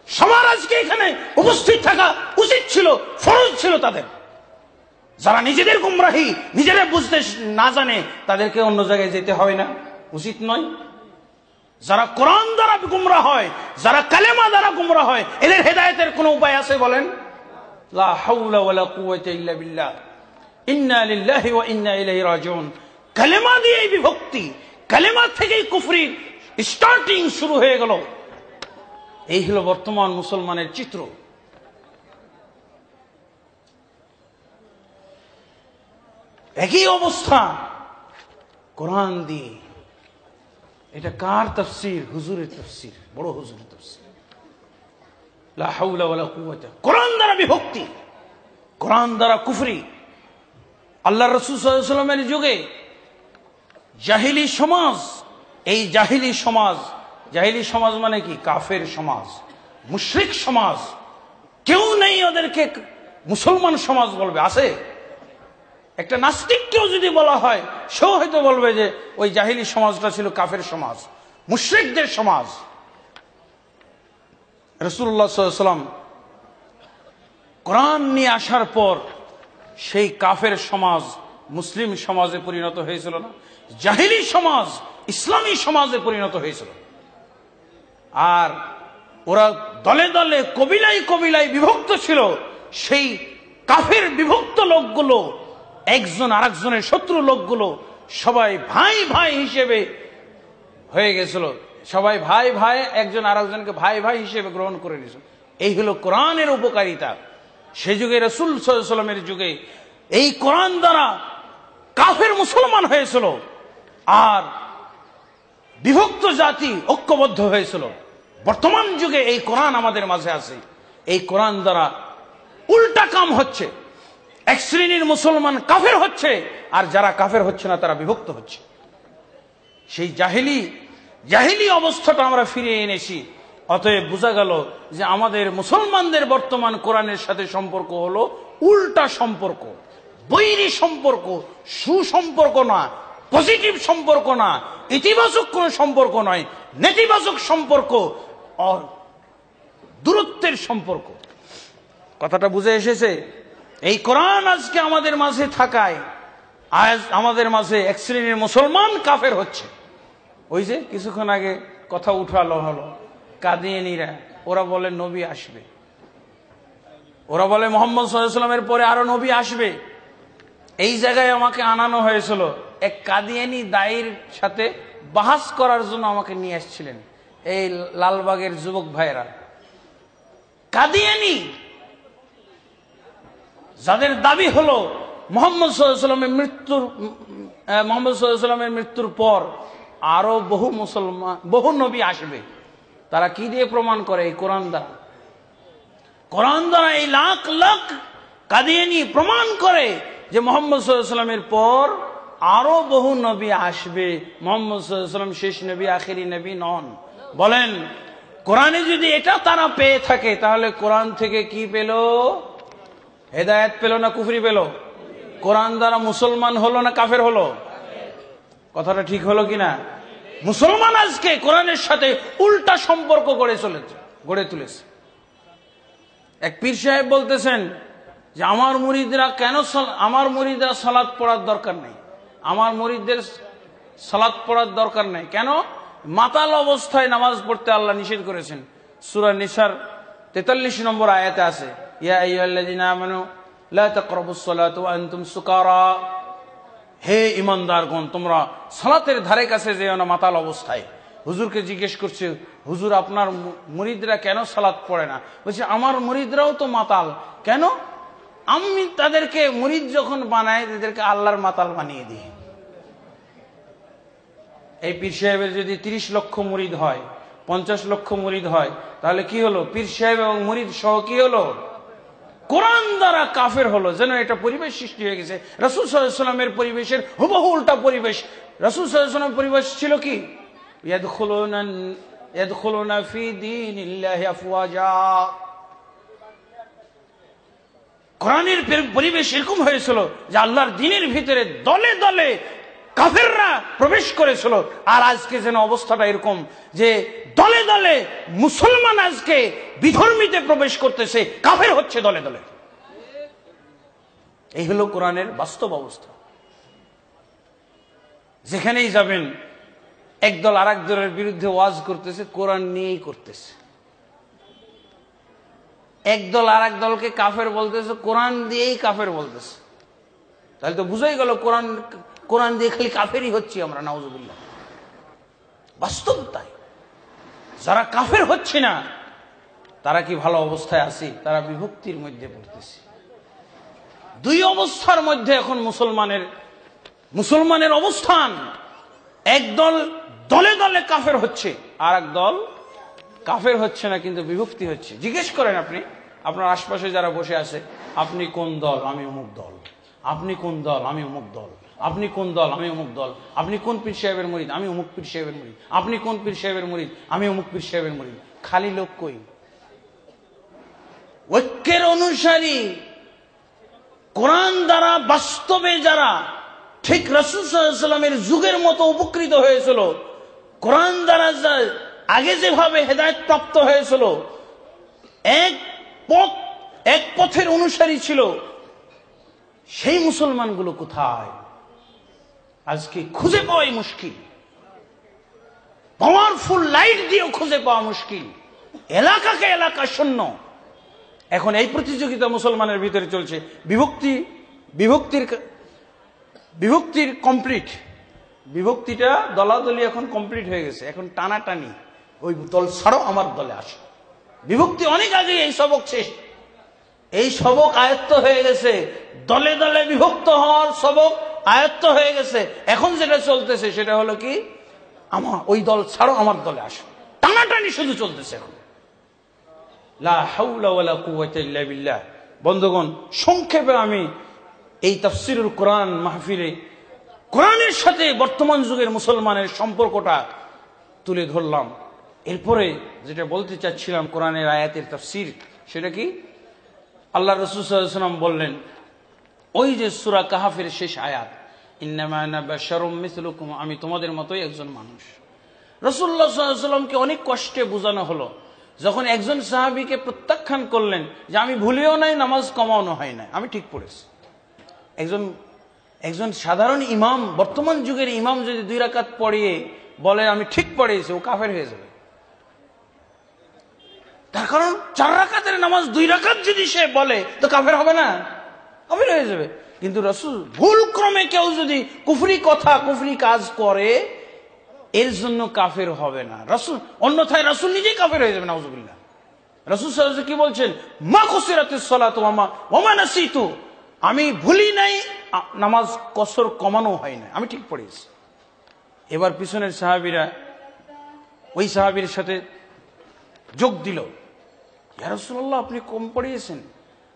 সবার আজকে এখানে উপস্থিত থাকা উচিত ছিল, ফরজ ছিল তাদের। যারা নিজেদের গুমরাহি নিজেরা বুঝতে না জানে তাদেরকে অন্য জায়গায় যেতে হয় না, উচিত নয়। যারা কোরআন দ্বারা গুমরা হয়, যারা কালেমা দ্বারা গুমরা হয়, এদের হেদায়েতের কোনো উপায় আছে বলেন? লা হাওলা ওয়ালা কুওয়াতা ইল্লা বিল্লাহ, ইন্না লিল্লাহি ওয়া ইন্না ইলাইহি রাজিউন। কালেমা দিয়েই বিভক্তি, কালেমা থেকেই কুফরি স্টার্টিং শুরু হয়ে গেল। এই হলো বর্তমান মুসলমানের চিত্র। একই অবস্থা কোরআন দিয়ে। এটা কার তাফসীর? হুজুরের তাফসীর, বড় হুজুরের তাফসীর। লা হাওলা ওয়ালা কুওয়াতা, কোরআন দ্বারা বিভক্তি, কোরআন দ্বারা কুফরি। আল্লাহর রাসূল সাল্লাল্লাহু আলাইহি ওয়াসাল্লামের যুগে জাহিলি সমাজ, এই জাহিলি সমাজ মানে কি? কাফের সমাজ, মুশরিক সমাজ। কেউ নেই ওদেরকে মুসলমান সমাজ বলবে, আছে? একটা নাস্তিককেও যদি বলা হয় সেও হয়তো বলবে যে ওই জাহিলি সমাজটা ছিল কাফের সমাজ, মুশরিকদের সমাজ। রাসূলুল্লাহ সাল্লাল্লাহু আলাইহি ওয়াসাল্লাম কোরআন নিয়ে আসার পর সেই কাফের সমাজ মুসলিম সমাজে পরিণত হয়েছিল না, জাহিলি সমাজ ইসলামী সমাজে পরিণত হয়েছিল। আর ওরা দলে দলে কবিলায় কবিলায় বিভক্ত ছিল। সেই কাফের বিভক্ত লোকগুলো একজন আরেকজনের শত্রু লোকগুলো সবাই ভাই ভাই হিসেবে হয়ে গেছিল। সবাই ভাই ভাই, একজন আরেকজনকে ভাই ভাই হিসেবে গ্রহণ করে নিয়েছিল। এই হলো কোরআনের উপকারিতা। সে যুগে রাসূল সাল্লাল্লাহু আলাইহি ওয়াসাল্লামের যুগে এই কোরআন দ্বারা কাফের মুসলমান হয়েছিল, আর বিভক্ত জাতি ঐক্যবদ্ধ হয়েছিল। বর্তমান যুগে এই কোরআন আমাদের মাঝে আছে, এই কোরআন দ্বারা উল্টা কাম হচ্ছে। এক শ্রেণীর মুসলমান কাফের হচ্ছে, আর যারা কাফের হচ্ছে না তারা বিভক্ত হচ্ছে। সেই জাহিলি অবস্থাটা আমরা ফিরিয়ে এনেছি। অতএব বোঝা গেল যে আমাদের মুসলমানদের বর্তমান কোরআনের সাথে সম্পর্ক হলো উল্টা সম্পর্ক, বৈরী সম্পর্ক, সুসম্পর্ক না, পজিটিভ সম্পর্ক না, ইতিবাচক কোন সম্পর্ক নয়, নেতিবাচক সম্পর্ক, আর দূরত্বের সম্পর্ক। কথাটা বুঝে এসেছে? এই কোরআন আজকে আমাদের মাঝে থাকায় আজ আমাদের মাঝে এক শ্রেণীর মুসলমান কাফের হচ্ছে। ওই যে কিছুক্ষণ আগে কথা উঠালো হলো কাদিয়ানীরা, ওরা বলে নবী আসবে, ওরা বলে মুহাম্মদ সাল্লাল্লাহু আলাইহি ওয়াসাল্লামের পরে আরো নবী আসবে। এই জায়গায় আমাকে আনানো হয়েছিল, এক কাদিয়ানী দায়ের সাথে বাহাস করার জন্য আমাকে নিয়ে আসছিলেন এই লালবাগের যুবক ভাইরা। কাদিয়ানী যাদের দাবি হলো মুহাম্মদ সাল্লাল্লাহু আলাইহি ওয়াসাল্লামের মৃত্যুর পর আরো বহু নবী আসবে। তারা কি দিয়ে প্রমাণ করে? এই কোরআন দ্বারা। কোরআন দ্বারা এই লাখ লাখ কাদিয়ানী প্রমাণ করে যে মুহাম্মদ সাল্লাল্লাহু আলাইহি ওয়াসাল্লামের পর আরো বহু নবী আসবে। মুহাম্মদ সাল্লাল্লাহু আলাইহি ওয়াসাল্লাম শেষ নবী, আখেরি নবী নন। বলেন, কোরআনে যদি এটা তারা পেয়ে থাকে তাহলে কোরআন থেকে কি পেল? হেদায়েত পেল না কুফরি পেল? কোরআন দ্বারা মুসলমান হলো না কাফের হলো? কথাটা ঠিক হলো কিনা? মুসলমান আজকে কোরআনের সাথে উল্টা সম্পর্ক গড়ে তুলেছে। এক পীর সাহেব বলতেছেন যে আমার মুরিদরা সালাত পড়ার দরকার নেই, আমার মুরিদদের সালাত পড়ার দরকার নেই। কেন? মাতাল অবস্থায় নামাজ পড়তে আল্লাহ নিষেধ করেছেন। সূরা নিসার 43 নম্বর আয়াতে আছে, ইয়া আইয়ুহাল্লাযীনা আমানু লা তাকরাবুস সালাতা ওয়া আনতুম সুকারা। হে ঈমানদারগণ, তোমরা সালাতের ধারে কাছে যেও না মাতাল অবস্থায়। হুজুরকে জিজ্ঞেস করছে, হুজুর আপনার মুরিদরা কেন সালাত পড়ে না? বলছে আমার মুরিদরাও তো মাতাল। কেন? আমি তাদেরকে মুরিদ যখন বানাই তাদেরকে আল্লাহর মাতাল বানিয়ে দিই। এই পীর সাহেবের যদি 30 লক্ষ মুরিদ হয়, 50 লক্ষ মুরিদ হয়, তাহলে কি হলো? পীর সাহেব এবং মুরিদ সহ কি হলো? কোরআন দ্বারা কাফের হলো। যেন এটা পরিবেশ সৃষ্টি হয়ে গেছে। রাসূল সাল্লাল্লাহু আলাইহি ওয়াসাল্লামের পরিবেশের হুবহু উল্টা পরিবেশ। রাসূল সাল্লাল্লাহু আলাইহি ওয়াসাল্লামের পরিবেশ ছিল কি? ইয়াদখুলুনা ফি দীনিল্লাহি আফওয়াজা। কোরআনের পরিবেশ এরকম হয়েছিল যে আল্লাহর দ্বীনের ভিতরে দলে দলে কাফেররা প্রবেশ করেছিল। আর আজকে যেন অবস্থাটা এরকম যে দলে দলে মুসলমান আজকে বিধর্মীতে প্রবেশ করতেছে, কাফের হচ্ছে দলে দলে। এই হলো কোরআনের বাস্তব অবস্থা। যেখানেই যাবেন একদল আর এক দলের বিরুদ্ধে ওয়াজ করতেছে, কোরআন নিয়েই করতেছে। একদল আর এক দলকে কাফের বলতেছে, কোরআন দিয়েই কাফের বলতেছে। তাহলে তো বুঝাই গেল কোরআন দিয়ে খালি কাফেরই হচ্ছি আমরা, নাউজুবিল্লাহ। বাস্তব তাই। যারা কাফের হচ্ছে না তারা কি ভালো অবস্থায় আছি? তারা বিভক্তির মধ্যে পড়তেছে। দুই অবস্থার মধ্যে এখন মুসলমানের অবস্থান। একদল দলে দলে কাফের হচ্ছে, আর এক দল কাফের হচ্ছে না কিন্তু বিভক্তি হচ্ছে। জিজ্ঞেস করেন আপনি আপনার আশপাশে যারা বসে আছে, আপনি কোন দল? আমি অমুক দল। আপনি কোন দল? আমি অমুক দল। আপনি কোন দল? আমি অমুক দল। আপনি কোন পীর সাহেবের মুরিদ? আমি অমুক পীর সাহেবের মুরিদ। আপনি কোন পীর সাহেবের মুরিদ? আমি অমুক পীর সাহেবের মুরিদ। খালি লোক কই? ঐক্যের অনুসারী, কোরআন দ্বারা বাস্তবে যারা ঠিক রাসূল সাল্লাল্লাহু আলাইহি ওয়াসাল্লামের যুগের মতো উপকৃত হয়েছিল, কোরআন দ্বারা আগে যেভাবে হেদায়েত প্রাপ্ত হয়েছিল, এক পথের অনুসারী ছিল, সেই মুসলমানগুলো কোথায়? আজকে খুঁজে পাওয়াই মুশকিল। পাওয়ারফুল লাইট দিয়েও খুঁজে পাওয়া মুশকিল। এলাকাকে এলাকা শূন্য। এখন এই প্রতিযোগিতা মুসলমানের ভিতরে চলছে। বিভক্তির কমপ্লিট। বিভক্তিটা দলাদলি এখন কমপ্লিট হয়ে গেছে। এখন টানাটানি, ওই দল ছাড়ো আমার দলে আসো। বিভক্তি অনেক আগে এই সবক শেষ, এই সবক আয়ত্ত হয়ে গেছে, দলে দলে বিভক্ত হওয়ার সবক আয়ত্ত হয়ে গেছে। এখন যেটা চলতেছে সেটা হলো কি, আমার ওই দল ছাড়ো, আমার দলে আসো, টানাটানি শুধু চলতেছে এখন। লা হাওলা ওয়ালা কুওয়াতা ইল্লা বিল্লাহ। বন্ধুগণ, সংক্ষেপে আমি এই তাফসীরুল কোরআন মাহফিলে কোরআনের সাথে বর্তমান যুগের মুসলমানের সম্পর্কটা তুলে ধরলাম। এরপরে যেটা বলতে চাচ্ছিলাম কোরআনের আয়াতের তাফসীর, সেটা কি, আল্লাহ রাসূল সাল্লাল্লাহু আলাইহি ওয়াসাল্লাম বললেন, ওই যে সূরা কাহাফের শেষ আয়াত, ইন্নামা আনা বাশারুম মিসলুকুম, আমি তোমাদের মতোই একজন মানুষ। রাসূলুল্লাহ সাল্লাল্লাহু আলাইহি ওয়াসাল্লামকে অনেক কষ্টে বোঝানো হলো, যখন একজন সাহাবীকে প্রত্যাখ্যান করলেন যে আমি ভুলেও নাই, নামাজ কমানো হয় না, আমি ঠিক পড়েছি। একজন সাধারণ ইমাম, বর্তমান যুগের ইমাম যদি 2 রাকাত পড়িয়ে বলে আমি ঠিক পড়েছি, ও কাফের হয়ে যাবে। তার কারণ 4 রাকাতের নামাজ 2 রাকাত যদি সে বলে তো কাফের হবে না? কাফের হয়ে যাবে। কিন্তু রাসূল ভুল ক্রমে কেউ যদি কুফরি কথা, কুফরি কাজ করে, এর জন্য কাফের হবে না রাসূল, অন্যথায় রাসূল নিজেই কাফের হয়ে যাবে, নাউযুবিল্লাহ। রাসূল সাল্লাল্লাহু আলাইহি ওয়াসাল্লাম কি বলছেন, মা কুসিরাতিস সালাতু ওয়া মা নাসিতু, আমি ভুলি নাই, নামাজ কসর কমানো হয় না, আমি ঠিক পড়েছি। এবার পিছনের সাহাবীরা ওই সাহাবীর সাথে যোগ দিল, ইয়া রাসূলুল্লাহ আপনি কম পড়িয়েছেন।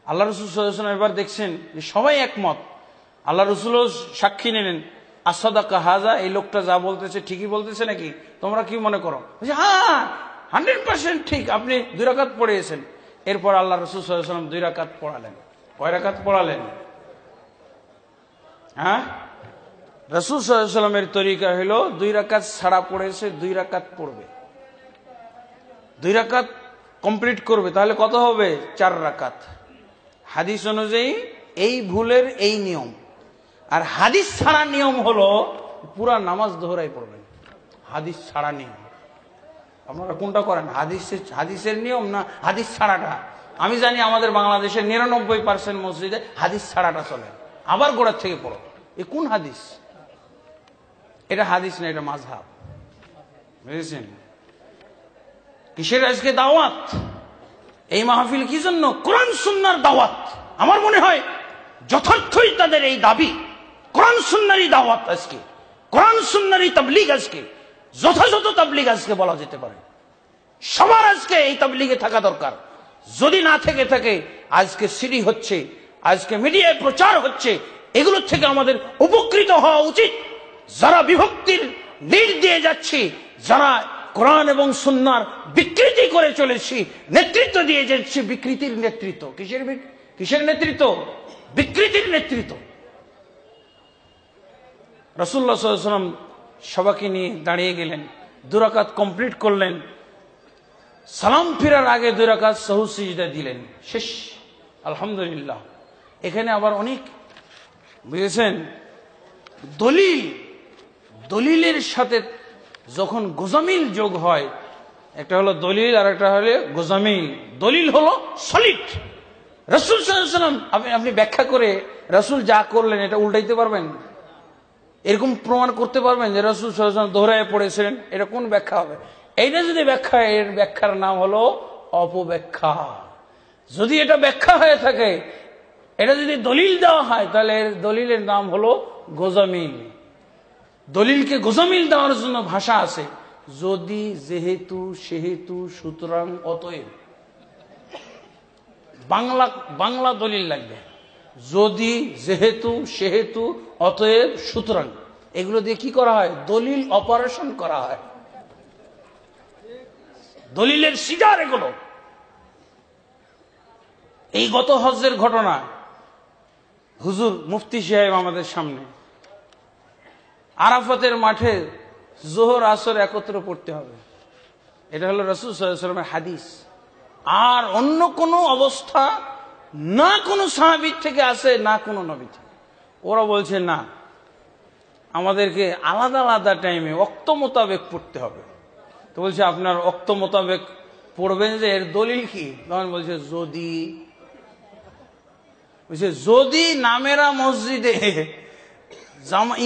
আল্লাহ রাসূল সাল্লাল্লাহু আলাইহি ওয়াসাল্লাম এবার দেখছেন যে সবাই একমত, আল্লাহ রাসূলও সাক্ষী নিলেন, আসাদাকা হাজা, এই লোকটা যা বলতেছে ঠিকই বলতেছে নাকি, তোমরা কি মনে করো? হ্যাঁ 100% ঠিক, আপনি 2 রাকাত পড়িয়েছেন। এরপর আল্লাহ রাসূল সাল্লাল্লাহু আলাইহি ওয়াসাল্লাম 2 রাকাত পড়ালেন। কয় রাকাত পড়ালেন? হ্যাঁ, রাসূল সাল্লাল্লাহু আলাইহি ওয়াসাল্লামের তরিকা হলো 2 রাকাত ছাড়া পড়েছে, 2 রাকাত পড়বে, 2 রাকাত কমপ্লিট করবে, তাহলে কত হবে? 4 রাকাত। হাদিস অনুযায়ী এই ভুলের এই নিয়ম। আর হাদিস ছাড়া নিয়ম হলো পুরা নামাজ দোহরাই পড়বেন, হাদিস ছাড়া নিয়ম। আপনারা কোনটা করেন, হাদিসের নিয়ম না হাদিস ছাড়াটা? আমি জানি আমাদের বাংলাদেশের 99% মসজিদে হাদিস ছাড়াটা চলে, আবার গোড়ার থেকে পড়ো। এ কোন হাদিস? এটা হাদিস না, এটা মাযহাব, বুঝেছেন? কিসের আজকে দাওয়াত? এই মাহফিল কি জন্য? কোরআন সুন্নাহর দাওয়াত। আমার মনে হয় যথার্থই তাদের এই দাবি, কোরআন সুন্নাহরই দাওয়াত আজকে, কোরআন সুন্নাহরই তাবলীগ আজকে, যথাযথ তাবলীগ আজকে বলা যেতে পারে। সবার আজকে এই তাবলীগে থাকা দরকার। যদি না থেকে থাকে, আজকে সিডি হচ্ছে, আজকে মিডিয়ায় প্রচার হচ্ছে, এগুলোর থেকে আমাদের উপকৃত হওয়া উচিত। যারা বিভক্তির নীড় দিয়ে যাচ্ছি, যারা কোরআন এবং সুন্নাহর বিকৃতি করে চলেছি, নেতৃত্ব দিয়ে যাচ্ছি বিকৃতির নেতৃত্ব। কিসের নেতৃত্ব? বিকৃতির নেতৃত্ব। রাসূলুল্লাহ সাল্লাল্লাহু আলাইহি ওয়াসাল্লাম সবাইকে নিয়ে দাঁড়িয়ে গেলেন, 2 রাকাত কমপ্লিট করলেন, সালাম ফেরার আগে 2 রাকাত সাহু সিজদা দিলেন, শেষ, আলহামদুলিল্লাহ। এখানে আবার অনেক, বুঝেছেন, দলিলের সাথে যখন গোজামিল যোগ হয়, একটা হলো দলিল আর একটা হলো গোজামিল। দলিল হলো সলিড। রাসূল সাল্লাল্লাহু আলাইহি ওয়াসাল্লাম আপনি ব্যাখ্যা করে রাসূল যা করলেন এটা উল্টাইতে পারবেন? এরকম প্রমাণ করতে পারবেন যে রাসূল সাল্লাল্লাহু আলাইহি ওয়াসাল্লাম দোহরায় পড়েছিলেন? এটা কোন ব্যাখ্যা হবে? এইটা যদি ব্যাখ্যা, এর ব্যাখ্যার নাম হলো অপব্যাখ্যা। যদি এটা ব্যাখ্যা হয়ে থাকে, এটা যদি দলিল দেওয়া হয়, তাহলে এর দলিলের নাম হলো গোজামিল। দলিলকে গোজামিল দেওয়ার জন্য ভাষা আছে, যদি, যেহেতু, সেহেতু, সুতরাং, অতএব। বাংলা দলিল লাগবে, যদি, যেহেতু, সেহেতু, অতএব, সুতরাং। এগুলো দিয়ে কি করা হয়? দলিল অপারেশন করা হয়, দলিলের সিজার এগুলো। এই গত হজ্জের ঘটনা, হুজুর মুফতি সাহেব আমাদের সামনে, আরাফাতের মাঠে জোহর আসর একত্রে পড়তে হবে, এটা হলো রাসূল সাল্লাল্লাহু আলাইহি ওয়াসাল্লামের হাদিস। আর অন্য কোন অবস্থা না কোন সাহাবীর থেকে আছে, না কোন নবী থেকে। ওরা বলছে না, আমাদেরকে আলাদা আলাদা টাইমে ওয়াক্ত মোতাবেক পড়তে হবে। তো বলছে আপনার ওয়াক্ত মোতাবেক পড়বেন যে, এর দলিল কি? তখন বলছে যদি নামেরা মসজিদে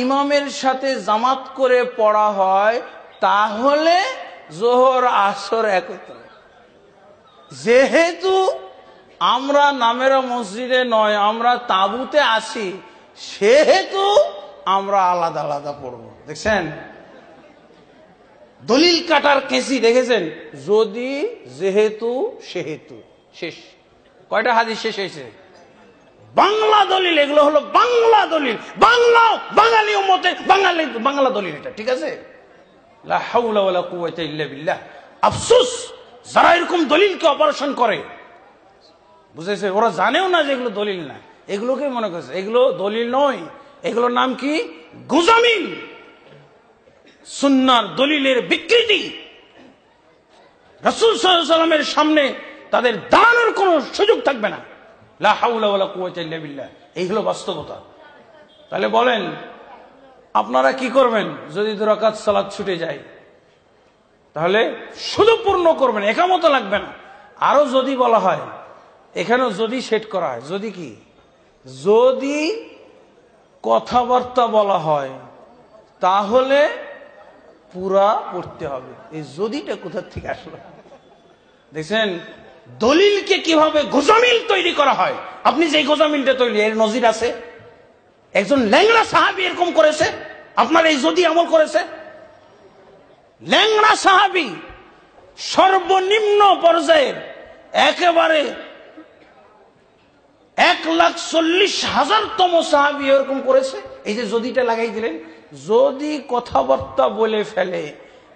ইমামের সাথে জামাত করে পড়া হয়, তাহলে জোহর আসর একত্রে। যেহেতু আমরা নামেরা মসজিদে নয়, আমরা তাঁবুতে আছি, সেহেতু আমরা আলাদা আলাদা পড়ব। দেখছেন দলিল কাটার কেসি, দেখেছেন? যদি, যেহেতু, সেহেতু, শেষ। কয়টা হাদিস শেষ হয়েছে? বাংলা দলিল, এগুলো হলো বাংলা দলিল, বাংলা বাঙালি উম্মতে বাঙালি বাংলা দলিল এটা, ঠিক আছে? লা হাওলা ওয়ালা কুওয়াতা ইল্লা বিল্লাহ। আফসোস যারা এরকম দলিলকে অপারেশন করে, বুঝেছে? ওরা জানেও না যে এগুলো দলিল না, এগুলোকে মনে করছে এগুলো দলিল নয়, এগুলোর নাম কি? গোজামিল, সুন্নাহর দলিলের বিকৃতি। রাসূল সাল্লাল্লাহু আলাইহি ওয়াসাল্লামের সামনে তাদের দাঁড়ানোর কোনো সুযোগ থাকবে না। লা হাওলা ওয়ালা কুওয়াতা ইল্লা বিল্লাহ, এই হলো বাস্তবতা। তাহলে বলেন আপনারা কি করবেন যদি 2 রাকাত সালাত ছুটে যায়? তাহলে শুধু পূর্ণ করবেন, একামত লাগবে না। আরো যদি বলা হয়, এখানেও যদি সেট করা হয়, যদি কি, যদি কথাবার্তা বলা হয় তাহলে পুরা পড়তে হবে। এই যদিটা কোথা থেকে আসলো? দেখছেন দলিলকে কিভাবে গোজামিল তৈরি করা হয়। আপনি যে গোজামিলটা তৈরি, এর নজির আছে? একজন ল্যাংড়া সাহাবী এরকম করেছে, আপনার এই যদি আমল করেছে। ল্যাংড়া সাহাবী সর্বনিম্ন পর্যায়ের একেবারে 1,40,000তম সাহাবী এরকম করেছে। এই যে যদিটা লাগাই দিলেন, যদি কথাবার্তা বলে ফেলে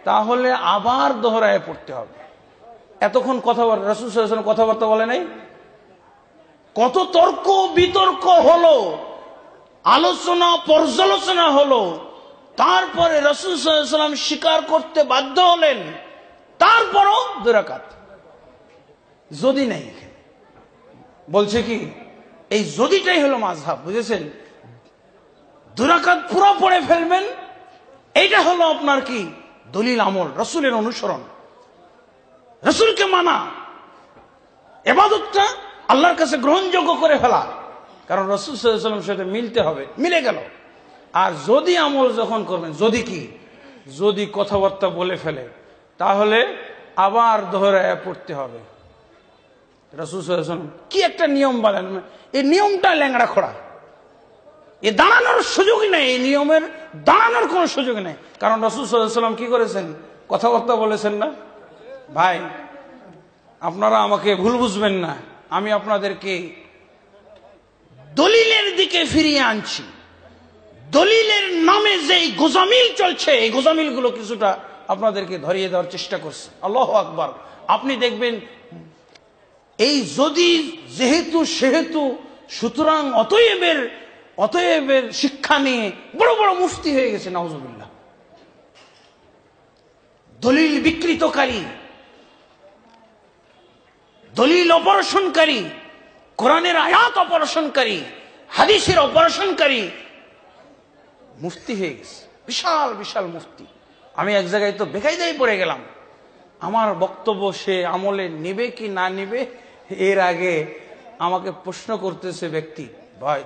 তাহলে আবার দোহরায় পড়তে হবে। এতক্ষণ কথাবার্তা, রাসূল সাল্লাল্লাহু আলাইহি ওয়াসাল্লাম কথাবার্তা বলে নাই? কত তর্ক বিতর্ক হলো, আলোচনা পর্যালোচনা হলো, তারপরে রাসূল সাল্লাল্লাহু আলাইহি ওয়াসাল্লাম স্বীকার করতে বাধ্য হলেন। তারপরও 2 রাকাত যদি নাই। বলছে কি এই যদিটাই হলো মাযহাব, বুঝেছেন? 2 রাকাত পুরো পড়ে ফেলবেন, এইটা হলো আপনার কি দলিল আমল, রাসূলের অনুসরণ, রাসূলকে মানা, ইবাদতটা আল্লাহর কাছে গ্রহণযোগ্য করে ফেলা। কারণ রাসূল সাল্লাল্লাহু আলাইহি ওয়াসাল্লামের সাথে মিলতে হবে, মিলে গেল। আর যদি আমল যখন করবেন, যদি কি, যদি কথাবার্তা বলে ফেলে তাহলে আবার দোহরায় পড়তে হবে। রাসূল সাল্লাল্লাহু আলাইহি ওয়াসাল্লাম কি একটা নিয়ম বলেন, এই নিয়মটা ল্যাংড়া খোড়া, এ দাঁড়ানোর সুযোগই নেই, এই নিয়মের দাঁড়ানোর কোনো সুযোগ নেই। কারণ রাসূল সাল্লাল্লাহু আলাইহি ওয়াসাল্লাম কি করেছেন? কথাবার্তা বলেছেন না? ভাই আপনারা আমাকে ভুল বুঝবেন না, আমি আপনাদেরকে দলিলের দিকে ফিরিয়ে আনছি। দলিলের নামে যে গোজামিল চলছে, এই গোজামিল গুলো কিছুটা আপনাদেরকে ধরিয়ে দেওয়ার চেষ্টা করছে। আল্লাহু আকবার। আপনি দেখবেন এই যদি, যেহেতু, সেহেতু, সুতরাং, অতএবের শিক্ষা নিয়ে বড় বড় মুফতি হয়ে গেছে, নাউজুবিল্লাহ। দলিল বিকৃতকারী, দলিল অপারেশনকারী, কোরআনের আয়াত অপারেশনকারী, হাদিসের অপারেশনকারী মুফতি হয়ে গেছে, বিশাল বিশাল মুফতি। আমি এক জায়গায় তো বেকায়দায় পড়ে গেলাম। আমার বক্তব্য সে আমলে নিবে কি না নিবে, এর আগে আমাকে প্রশ্ন করতেছে ব্যক্তি, ভাই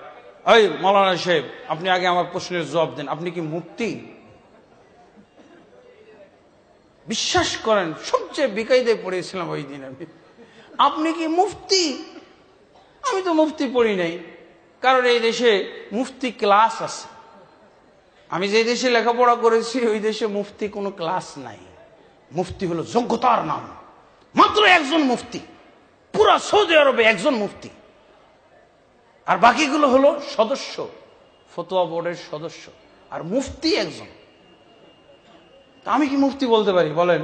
এই মাওলানা সাহেব আপনি আগে আমার প্রশ্নের জবাব দেন, আপনি কি মুফতি? বিশ্বাস করেন সবচেয়ে বেকায়দায় পড়েছিলাম ওই দিন আমি। আপনি কি মুফতি? আমি তো মুফতি পড়ি নাই, কারণ এই দেশে মুফতি ক্লাস আছে। আমি যে দেশে লেখাপড়া করেছি ওই দেশে মুফতি কোনো ক্লাস নাই। মুফতি হলো যোগ্যতার নাম, মাত্র একজন মুফতি, পুরা সৌদি আরবে একজন মুফতি, আর বাকিগুলো হলো সদস্য, ফতোয়া বোর্ডের সদস্য, আর মুফতি একজন। তা আমি কি মুফতি বলতে পারি বলেন?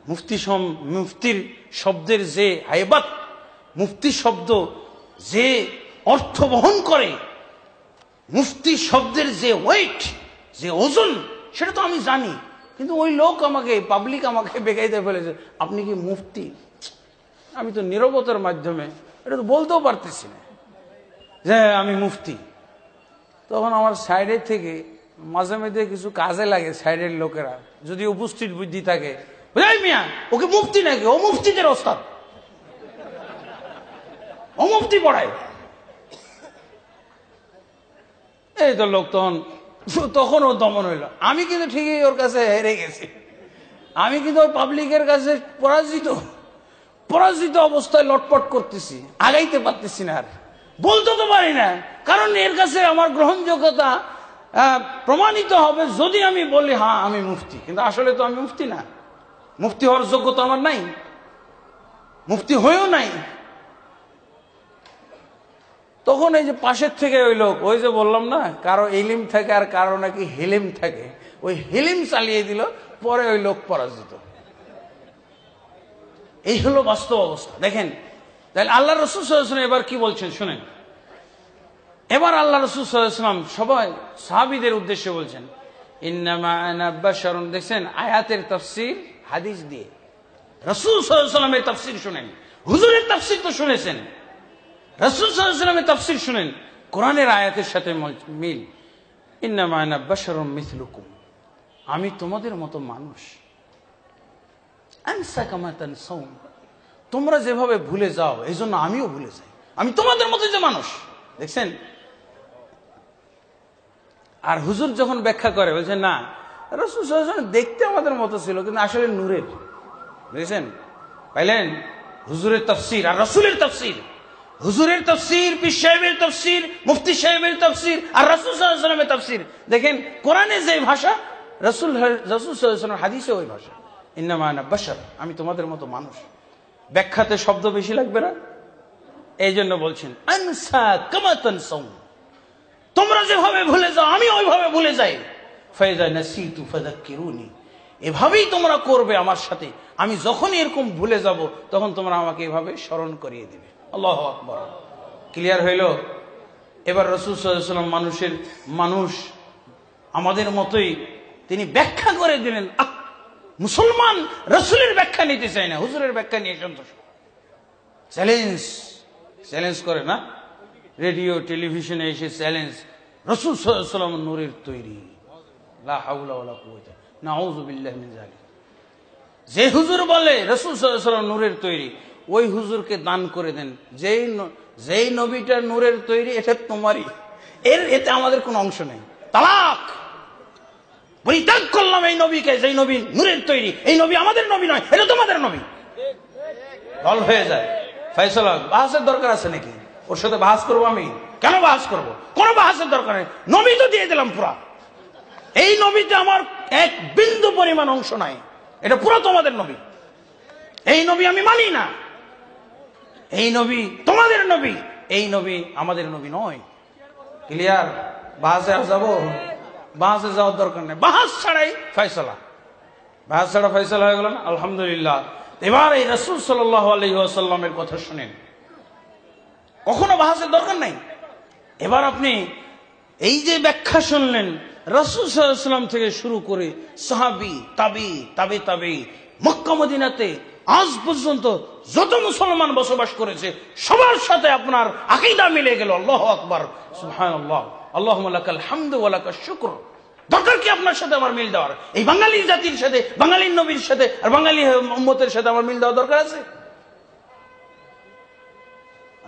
মুফতির শব্দের যে হাইবাত, মুফতি শব্দ যে অর্থ বহন করে, মুফতি শব্দের যে ওয়েট, যে ওজন, সেটা তো আমি জানি। কিন্তু ওই লোক আমাকে, পাবলিক আমাকে বেকাইতে ফেলেছে, আপনি কি মুফতি? আমি তো নীরবতার মাধ্যমে এটা তো বলতেও পারতেছি না যে আমি মুফতি। তখন আমার সাইডের থেকে মাঝে মাঝে কিছু কাজে লাগে, সাইডের লোকেরা যদি উপস্থিত বুদ্ধি থাকে, মিয়া ওকে মুফতি নাকি, ও মুফতিদের ওস্তাদ, ও মুফতি পড়ায়। এই তো লোক তখন ও দমন হইল। আমি কিন্তু ঠিকই ওর কাছে হেরে গেছি, আমি কিন্তু ওই পাবলিকের কাছে পরাজিত। পরাজিত অবস্থায় লটপট করতেছি, আগাইতে পারতেছি না, আর বলতে তো পারি না, কারণ এর কাছে আমার গ্রহণযোগ্যতা প্রমাণিত হবে যদি আমি বলি হ্যাঁ আমি মুফতি, কিন্তু আসলে তো আমি মুফতি না, মুফতি হওয়ার যোগ্যতা আমার নাই, মুফতি হয়েও নাই। তখন এই যে পাশের থেকে ওই লোক, ওই যে বললাম না কারো ইলিম থাকে আর কারো নাকি হিলিম থাকে, ওই হিলিম চালিয়ে দিল, পরে ওই লোক পরাজিত। এই হলো বাস্তব অবস্থা। দেখেন তাহলে আল্লাহ রাসূল সাল্লাল্লাহু আলাইহি ওয়াসাল্লাম এবার কি বলছেন শুনেন। এবার আল্লাহ রাসূল সাল্লাল্লাহু আলাইহি ওয়াসাল্লাম সবাই সাহাবীদের উদ্দেশ্যে বলছেন, ইন্নামা আনা বাশারুন। দেখছেন আয়াতের তাফসীর হাদিস দিয়ে, রাসূল সাল্লাল্লাহু আলাইহি ওয়াসাল্লামের তাফসীর শুনেন, হুজুরের তাফসীর তো শুনেছেন, রাসূল সাল্লাল্লাহু আলাইহি ওয়াসাল্লামের তাফসীর শুনেন, কোরআনের আয়াতের সাথে মিল। ইন্নামা আনা বাশারুম মিসলুকুম, আমি তোমাদের মতো মানুষ। আনসা কামা তানসাউন, তোমরা যেভাবে ভুলে যাও এই জন্য আমিও ভুলে যাই, আমি তোমাদের মতো যে মানুষ। দেখছেন, আর হুজুর যখন ব্যাখ্যা করে বলছেন না রাসূল সাল্লাল্লাহু আলাইহি ওয়াসাল্লাম দেখতে আমাদের মতো ছিল কিন্তু আসলে নূরের। বুঝেছেন, পাইলেন হুজুরের তাফসীর আর রাসূলের তাফসীর, হুজুরের তাফসীর, পীর সাহেবের তাফসীর, মুফতি সাহেবের তাফসীর, আর রাসূল সাল্লাল্লাহু আলাইহি ওয়াসাল্লামের তাফসীর। দেখেন কোরআনে যে ভাষা, রাসূল সাল্লাল্লাহু আলাইহি ওয়াসাল্লাম হাদিসে ওই ভাষা। ইন্নামা আনা বাশার, আমি তোমাদের মতো মানুষ। ব্যাখ্যাতে শব্দ বেশি লাগবে না, এই জন্য বলছেন আনসা কামা তানসাউন, তোমরা যেভাবে ভুলে যাও আমি ওইভাবে ভুলে যাই। ফাইযা নাসিতু ফাযাক্কিরুনি, এভাবেই তোমরা করবে আমার সাথে, আমি যখনই এরকম ভুলে যাব তখন তোমরা আমাকে এভাবে স্মরণ করিয়ে দিবে। আল্লাহু আকবার। ক্লিয়ার হইল? এবার রাসূল সাল্লাল্লাহু আলাইহি ওয়াসাল্লাম মানুষ আমাদের মতোই তিনি ব্যাখ্যা করে দিলেন। মুসলমান রাসূলের ব্যাখ্যা নিতে চায় না, হুজুরের ব্যাখ্যা নিয়ে সন্তোষ। চ্যালেঞ্জ করে না, রেডিও টেলিভিশনে এসে চ্যালেঞ্জ, রাসূল সাল্লাল্লাহু আলাইহি ওয়াসাল্লাম নূরের তৈরি, লা হাওলা ওয়ালা কুওয়াতা, নাউযু বিল্লাহি মিন যালিক। যে হুজুর বলে রাসূল সাল্লাল্লাহু আলাইহি ওয়াসাল্লাম নূরের তৈরি, ওই হুজুরকে দান করে দেন। যেই নবীটা নূরের তৈরি এটা তোমারই, এতে আমাদের কোনো অংশ নেই। তালাক, পরিত্যাগ করলাম এই নবীকে, যেই নবী নূরের তৈরি, এই নবী আমাদের নবী নয়, এটা তোমাদের নবী। হল হয়ে যায় ফয়সালা। বাহাসের দরকার আছে নাকি? ওর সাথে বাহাস করবো আমি? কেন বাহাস করবো? কোন বাহাসের দরকার নেই, নবী তো দিয়ে দিলাম পুরা। এই নবীতে আমার এক বিন্দু পরিমাণ অংশ নাই, এটা পুরো তোমাদের নবী। এই নবী আমি মানি না, এই নবী তোমাদের নবী, এই নবী আমাদের নবী নয়। ক্লিয়ার? বাহাসে আর যাবো? বাহাসে যাওয়ার দরকার নেই, বাহাস ছাড়াই ফয়সালা। বাহাস ছাড়া ফয়সালা হয়ে গেল না? আলহামদুলিল্লাহ। এবার এই রাসূল সাল্লাল্লাহু আলাইহি ওয়াসাল্লামের কথা শুনেন, কখনো বাহাসের দরকার নাই। এবার আপনি এই যে ব্যাখ্যা শুনলেন, রাসূল সাল্লাল্লাহু আলাইহি ওয়াসাল্লাম থেকে শুরু করে সাহাবী, তাবি, মক্কা মদিনাতে আজ পর্যন্ত যত মুসলমান বসবাস করেছে সবার সাথে আপনার আকীদা মিলে গেল। আল্লাহু আকবার, সুবহানাল্লাহ, আল্লাহুম্মা লাকাল হামদু ওয়া লাকাশ শুকর। দরকার কি আপনার সাথে আমার মিল দেওয়ার? এই বাঙালি জাতির সাথে, বাঙালি নবীর সাথে আর বাঙালি উম্মতের সাথে আমার মিল দেওয়া দরকার আছে?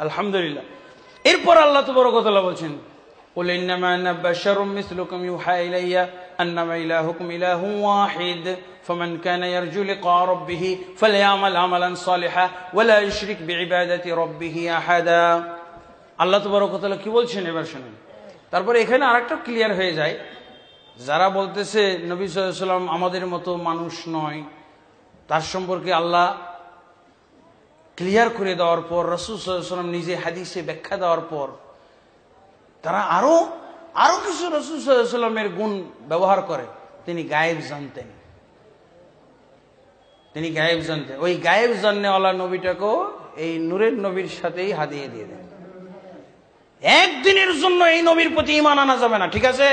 আলহামদুলিল্লাহ। এরপর আল্লাহ তাবারক ওয়া তাআলা বলছেন, কুল ইন্নামা আনা বাশারুম মিসলুকুম ইউহা ইলাইয়া আন্নামা ইলাহুকুম ইলাহুন ওয়াহিদ ফামান কানা ইয়ারজু লিকা রাব্বিহ ফালইআমাল আমালান সালিহা ওয়া লা ইউশরিক বিইবাদাতি রাব্বিহি আহাদা। আল্লাহ তাবারক ওয়া তাআলা কি বলছেন এবার শুনুন। তারপরে এখানে আরেকটা ক্লিয়ার হয়ে যায়, যারা বলতেছে নবী সাল্লাল্লাহু আলাইহি ওয়াসাল্লাম আমাদের মতো মানুষ নয়, তার সম্পর্কে আল্লাহ ক্লিয়ার করে দেওয়ার পর, রাসূল সাল্লাল্লাহু আলাইহি ওয়াসাল্লাম নিজে হাদিসে ব্যাখ্যা দেওয়ার পর, তারা আরো কিছু রাসূল সাল্লাল্লাহু আলাইহি ওয়াসাল্লামের গুণ ব্যবহার করে। তিনি গায়েব জানতেন, তিনি গায়েব জানতেন। ওই গায়েব জাননেওয়ালা নবীটাকেও এই নূরের নবীর সাথেই হাদিয়ে দিয়ে দেন। একদিনের জন্য এই নবীর প্রতি ঈমান আনা যাবে না, ঠিক আছে?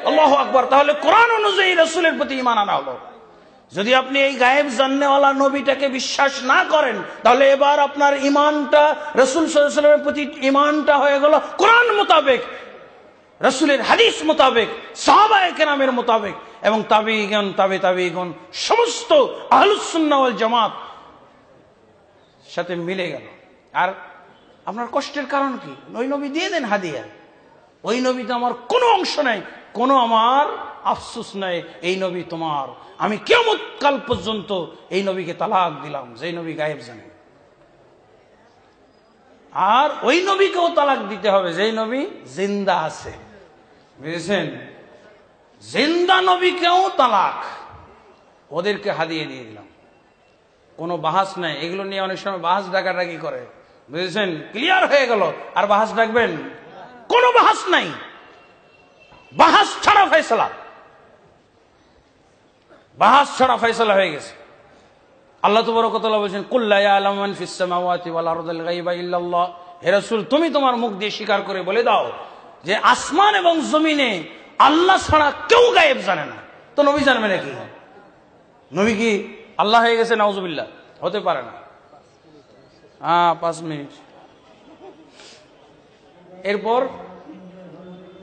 আল্লাহু আকবার। তাহলে কোরআন অনুযায়ী রাসূলের প্রতি ঈমান আনা হলো। যদি আপনি এই গায়েব জাননেওয়ালা নবীটাকে বিশ্বাস না করেন, তাহলে এবার আপনার ঈমানটা রাসূল সাল্লাল্লাহু আলাইহি ওয়াসাল্লামের প্রতি ঈমানটা হয়ে গেল কোরআন মোতাবেক, রাসূলের হাদিস মোতাবেক, সাহাবায়ে কেরামের মোতাবেক এবং তাবিঈগণ, তাবিঈগণ সমস্ত আহলুস সুন্নাহ ওয়াল জামাত সাথে মিলে গেল। আর আপনার কষ্টের কারণ কি? ওই নবী দিয়ে দেন হাদিয়া। ওই নবীতে আমার কোনো অংশ নাই, কোনো আমার আফসোস নাই, এই নবী তোমার। আমি কিয়ামত কাল পর্যন্ত এই নবীকে তালাক দিলাম, যে নবী গায়েব জানেন। আর ওই নবীকেও তালাক দিতে হবে যেই নবী জিন্দা আছে, বুঝেছেন? জিন্দা নবীকেও তালাক, ওদেরকে হাদিয়ে দিয়ে দিলাম। কোনো বাহাস নাই, এগুলো নিয়ে অনেক সময় বাহাস ডাকাডাকি করে, বুঝেছেন? ক্লিয়ার হয়ে গেল, আর বাহাস ডাকবেন? কোনো বাহাস নাই, বাহাস ছাড়া ফয়সালা, বাহাস ছাড়া ফয়সালা হয়ে গেছে। আল্লাহ তাবারক ওয়া তাআলা বলেন, কুল লা ইয়ালামু মান ফিস সামাওয়াতি ওয়াল আরদিল গায়বা ইল্লাল্লাহ। হে রাসূল, তুমি তোমার মুখ দিয়ে স্বীকার করে বলে দাও যে আসমান এবং জমিনে আল্লাহ ছাড়া কেউ গায়েব জানে না। তো নবী জানবে নাকি? নবী কি আল্লাহ হয়ে গেছে? নাউজুবিল্লাহ, হতে পারে না। 5 মিনিট। এরপর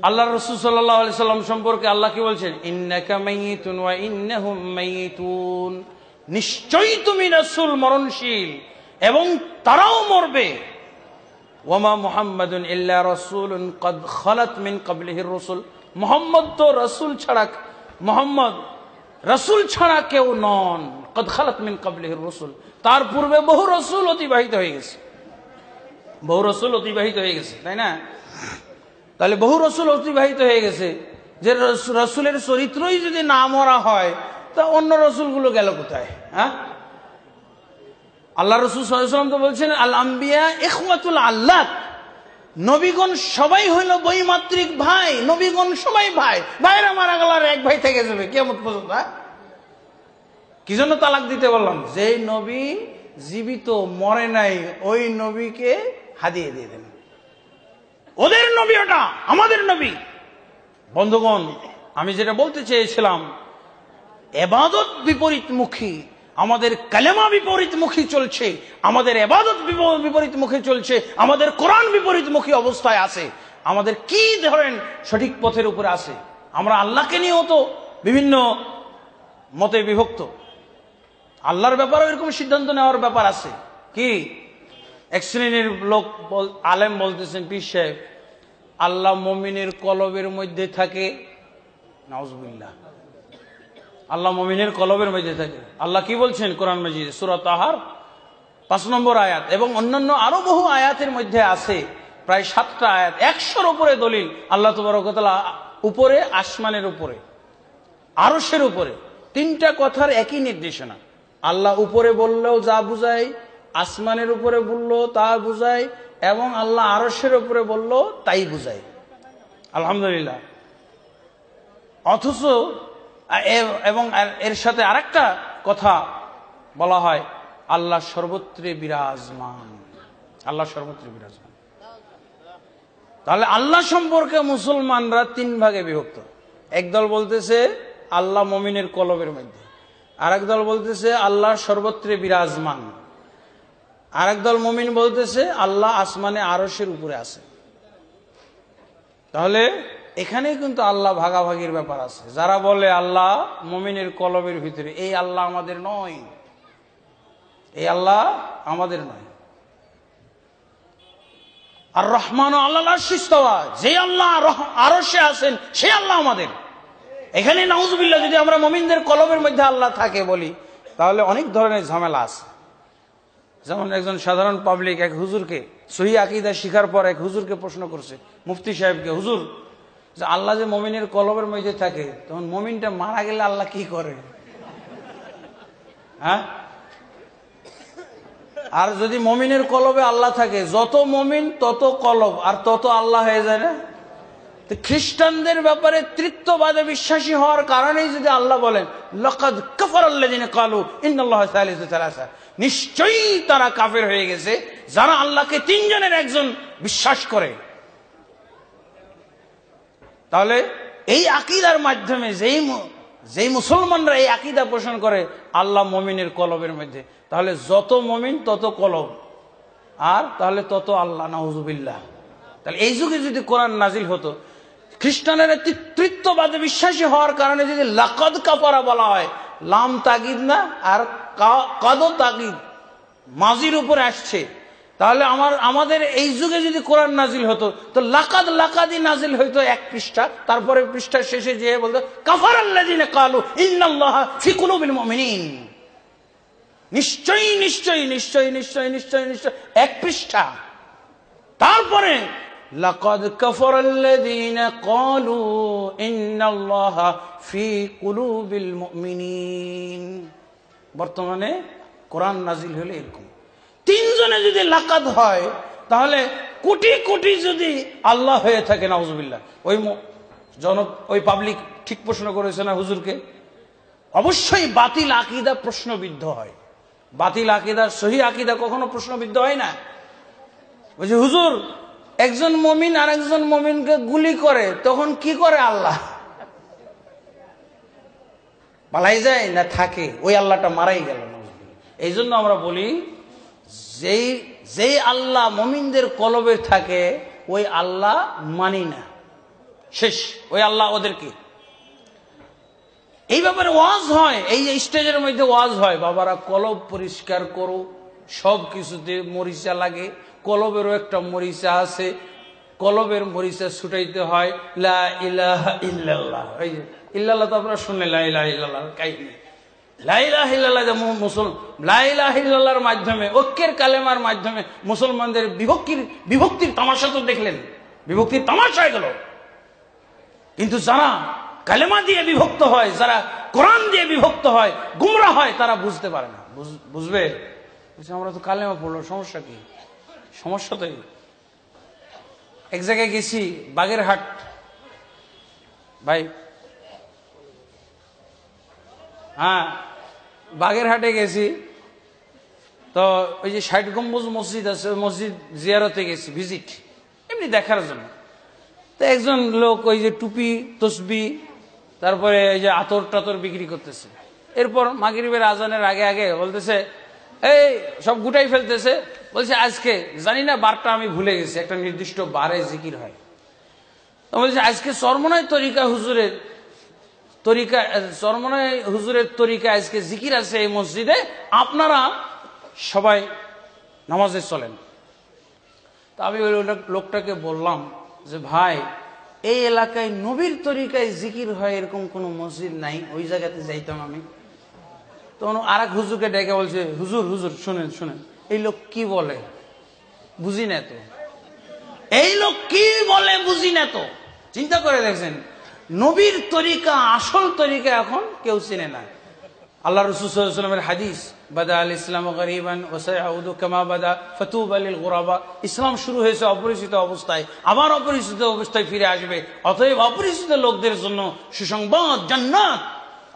আল্লাহ রাসূল সাল্লাল্লাহু আলাইহি সাল্লাম সম্পর্কে আল্লাহ কি বলছেন? ইন্নাকা মাইয়িতুন ওয়া ইন্নাহুম মাইয়িতুন, নিশ্চয়ই তুমি রাসূল মরণশীল এবং তারাও মরবে। ওয়ামা মুহাম্মাদুন ইল্লা রাসূলুন ক্বাদ খালাত মিন ক্বাবলিহির রাসূল, মুহাম্মদ তো রাসূল ছাড়া, মুহাম্মদ রাসূল ছাড়া কেউ নন। ক্বাদ খালাত মিন ক্বাবলিহির রাসূল, তার পূর্বে বহু রাসূল অতিবাহিত হয়ে গেছে, বহু রাসূল অতিবাহিত হয়ে গেছে, তাই না? তাহলে বহু রাসূল অতিবাহিত হয়ে গেছে, যে রাসূলের চরিত্রই যদি না মরা হয় তা অন্য রাসূলগুলো গেল কোথায়? হ্যাঁ, আল্লাহ রাসূল সাল্লাল্লাহু আলাইহি ওয়াসাল্লাম তো বলছেন, আল আম্বিয়া ইখওয়াতুল আল্লাত, নবীগণ সবাই হইল বৈমাত্রিক ভাই, নবীগণ সবাই ভাই, ভাইরা মারা গেল আর এক ভাই থেকে যাবে কিয়ামত পর্যন্ত। কি জন্য তালাক দিতে বললাম? যে নবী জীবিত, মরে নাই, ওই নবীকে হাদিয়ে দিয়ে দেন। ওদের নবী ওটা, আমাদের নবী। বন্ধুগণ, আমি যেটা বলতে চেয়েছিলাম, ইবাদত বিপরীতমুখী, আমাদের কালেমা বিপরীতমুখী চলছে, আমাদের ইবাদত বিপরীতমুখী চলছে, আমাদের কোরআন বিপরীতমুখী অবস্থায় আছে। আমাদের কি ধরেন সঠিক পথের উপরে আছে? আমরা আল্লাহকে নিয়েও তো বিভিন্ন মতে বিভক্ত, আল্লাহর ব্যাপারেও এরকম সিদ্ধান্ত নেওয়ার ব্যাপার আছে। কি এক শ্রেণীর লোক আলেম বলতেছেন, পীর সাহেব, আল্লাহ মুমিনের কলবের মধ্যে থাকে। নাউজুবিল্লাহ, আল্লাহ মুমিনের কলবের মধ্যে থাকে। আল্লাহ কি বলছেন কোরআন মাজিদ সূরা তাহার 5 নম্বর আয়াত এবং অন্যান্য আরো বহু আয়াতের মধ্যে আছে, প্রায় 7টা আয়াত, 100-র উপরে দলিল। আল্লাহ তাবারক ওয়া তাআলা উপরে, আসমানের উপরে, আরশের উপরে, 3টা কথার একই নির্দেশনা। আল্লাহ উপরে বললেও যা বুঝায়, আসমানের উপরে বললেও তা বুঝায়, এবং আল্লাহ আরশের উপরে বললেও তাই বুঝায়। আলহামদুলিল্লাহ। অথচ এবং এর সাথে আরেকটা কথা বলা হয়, আল্লাহ সর্বত্রে বিরাজমান, আল্লাহ সর্বত্রে বিরাজমান। তাহলে আল্লাহ সম্পর্কে মুসলমানরা 3 ভাগে বিভক্ত। একদল বলতেছে আল্লাহ মুমিনের কলবের মধ্যে, আরেক দল বলতেছে আল্লাহ সর্বত্রে বিরাজমান, আরেক দল মুমিন বলতেছে আল্লাহ আসমানে আরশের উপরে আছে। তাহলে এখানে কিন্তু আল্লাহ ভাগাভাগির ব্যাপার আছে। যারা বলে আল্লাহ মুমিনের কলবের ভিতরে, এই আল্লাহ আমাদের নয়, এই আল্লাহ আমাদের নয়। আর রহমান আল্লাহ ইস্তাওয়া, যে আল্লাহ আরশে আছেন সেই আল্লাহ আমাদের। এখানে নাউজুবিল্লাহ, যদি আমরা মুমিনদের কলবের মধ্যে আল্লাহ থাকে বলি, তাহলে অনেক ধরনের ঝামেলা আছে। যেমন একজন সাধারণ পাবলিক এক হুজুরকে সহিহ আকীদা শিখার পর এক হুজুরকে প্রশ্ন করছে, মুফতি সাহেবকে, হুজুর, যে আল্লাহ যে মুমিনের কলবের মধ্যে থাকে, তখন মুমিনটা মারা গেলে আল্লাহ কি করে? হ্যাঁ, আর যদি মুমিনের কলবে আল্লাহ থাকে, যত মুমিন তত কলব, আর তত আল্লাহ হয়ে যায় না? খ্রিস্টানদের ব্যাপারে তৃতীয়বাদে বিশ্বাসী হওয়ার কারণেই যদি আল্লাহ বলেন লাকাদ কাফারাল্লাযিনা ক্বালু ইন্নাল্লাহা সালিসু সালাসা, নিশ্চয়ই তারা কাফের হয়ে গেছে যারা আল্লাহকে 3 জনের একজন বিশ্বাস করে। তাহলে এই আকীদার মাধ্যমে যেই মুসলমানরা এই আকীদা পোষণ করে আল্লাহ মুমিনের কলবের মধ্যে, তাহলে যত মুমিন তত কলব, আর তাহলে তত আল্লাহ। নাউজুবিল্লাহ। তাহলে এই যুগে যদি কোরআন নাজিল হতো, খ্রিস্টানেরা তৃতীয়বাদে বিশ্বাসী হওয়ার কারণে যদি লাকাদ কাফারা বলা হয়, লাম তাগিদ না, আর কাদ তাগিদ মাজির উপরে আসছে, তাহলে আমাদের এই যুগে যদি কোরআন নাজিল হতো, তো লাকাদি নাজিল হইতো 1 পৃষ্ঠা, তারপরে পৃষ্ঠার শেষে যেয়ে বলতো কাফারাল্লাযিনা ক্বালু ইন্নাল্লাহা ফি কুলুবিল মুমিনিন। নিশ্চয়ই নিশ্চয়ই নিশ্চয়ই নিশ্চয়ই নিশ্চয়ই নিশ্চয়ই 1 পৃষ্ঠা, তারপরে লাকাদ কাফারাল্লাযীনা ক্বালু ইন্নাল্লাহা ফী কুলুবিল মুমিনিন। বর্তমানে কোরআন নাজিল হলে এরকম তিনজনে যদি লাকাদ হয়, তাহলে কোটি কোটি যদি আল্লাহ হয়ে থাকে, নাউজুবিল্লাহ। ওই পাবলিক ঠিক প্রশ্ন করেছে না হুজুরকে, অবশ্যই বাতিল আকীদা প্রশ্নবিদ্ধ হয়। বাতিল আকীদা, সহি আকীদা কখনো প্রশ্নবিদ্ধ হয় না। বলছে হুজুর, একজন মুমিন আর একজন মুমিনকে গুলি করে, তখন কি করে আল্লাহ? পালাই যায় না থাকে? ওই আল্লাহটা মারাই গেল। এই জন্য আমরা বলি, যেই আল্লাহ মুমিনদের কলবে থাকে ওই আল্লাহ মানি না, শেষ। ওই আল্লাহ ওদেরকে। এই ব্যাপারে ওয়াজ হয়, এই যে স্টেজের মধ্যে ওয়াজ হয়, বাবারা কলব পরিষ্কার করো। সব কিছুতে মরিচা লাগে, কলবেরও একটা মরিচা আছে, কলবের মরিচা ছুটাইতে হয়। লা ইলাহা ইল্লাল্লাহ। এই যে ইল্লাল্লাহ তো আপনারা শুনলেন, লা ইলাহা ইল্লাল্লাহ কাহিনী। লা ইলাহা ইল্লাল্লাহ লা ইলাহা ইল্লাল্লাহর মাধ্যমে, ঐক্যের কালেমার মাধ্যমে মুসলমানদের বিভক্তির তামাশা তো দেখলেন, বিভক্তির তামাশা গেল। কিন্তু যারা কালেমা দিয়ে বিভক্ত হয়, যারা কোরআন দিয়ে বিভক্ত হয়, গুমরাহ হয়, তারা বুঝতে পারে না। বুঝবে আমরা তো কালেমা পড়লো, সমস্যা কি? সমস্যা তো এক জায়গায় গেছি, বাগেরহাট, ভাই, হ্যাঁ বাগেরহাটে গেছি। তো ওই যে ৬০ গম্বুজ মসজিদ আছে, ওই মসজিদ জিয়ারতে গেছি, ভিজিট, এমনি দেখার জন্য। তো একজন লোক ওই যে টুপি তসবি, তারপরে ওই যে আতর টাতর বিক্রি করতেছে। এরপর মাগরিবের আজানের আগে আগে বলতেছে, এই সব গুটাই ফেলতেছে। বলছে আজকে জানি না বারটা আমি ভুলে গেছি, একটা নির্দিষ্ট বারে জিকির হয়। তো বলছে আজকে চরমনাই তরিকা হুজুরের তরিকা আজকে জিকির আছে এই মসজিদে, আপনারা সবাই নামাজে চলেন। তা আমি ওই লোকটাকে বললাম যে ভাই, এই এলাকায় নবীর তরিকায় জিকির হয় এরকম কোন মসজিদ নাই, ওই জায়গাতে যাইতাম আমি। তখন আর এক হুজুরকে ডেকে বলছে, হুজুর হুজুর শুনেন শুনেন, এই লোক কি বলে বুঝি না তো, এই লোক কি বলে বুঝি না তো। চিন্তা করে দেখছেন, নবীর তরিকা, আসল তরিকা এখন কেউ চিনে না। আল্লাহ রাসূল সাল্লাল্লাহু আলাইহি ওয়াসাল্লামের হাদিস, বাদা আল ইসলাম গরিবান ওয়া সায়াউদু কামা বাদা ফাতুবা লিল গুরাবা। ইসলাম শুরু হয়েছে অপরিচিত অবস্থায়, আবার অপরিচিত অবস্থায় ফিরে আসবে। অতএব অপরিচিত লোকদের জন্য সুসংবাদ, জান্নাত।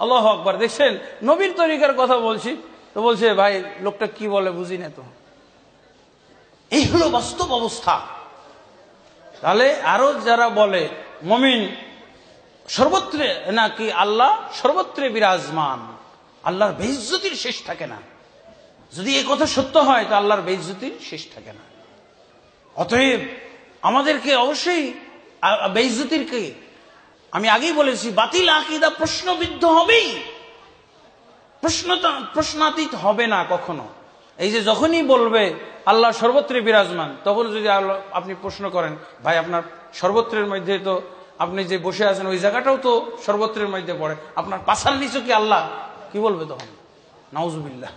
আল্লাহু আকবার। দেখছেন, নবীর তরিকার কথা বলছি, তো বলছে ভাই লোকটা কি বলে বুঝি না তো। এই হলো বাস্তব অবস্থা। তাহলে আরো যারা বলে মুমিন সর্বত্রে নাকি আল্লাহ সর্বত্রে বিরাজমান, আল্লাহর বেইজ্জতির শেষ থাকে না। যদি এই কথা সত্য হয়, তো আল্লাহর বেইজ্জতির শেষ থাকে না। অতএব আমাদেরকে অবশ্যই বেইজ্জতিরকে, আমি আগেই বলেছি, বাতিল আকীদা প্রশ্নবিদ্ধ হবেই, প্রশ্নাতীত হবে না কখনো। এই যে যখনই বলবে আল্লাহ সর্বত্রে বিরাজমান, তখন যদি আপনি প্রশ্ন করেন, ভাই আপনার সর্বত্রের মধ্যে তো আপনি যে বসে আছেন ওই জায়গাটাও তো সর্বত্রের মধ্যে পড়ে, আপনার পাছার নিচে কি আল্লাহ? কি বলবে তখন? নাউজুবিল্লাহ।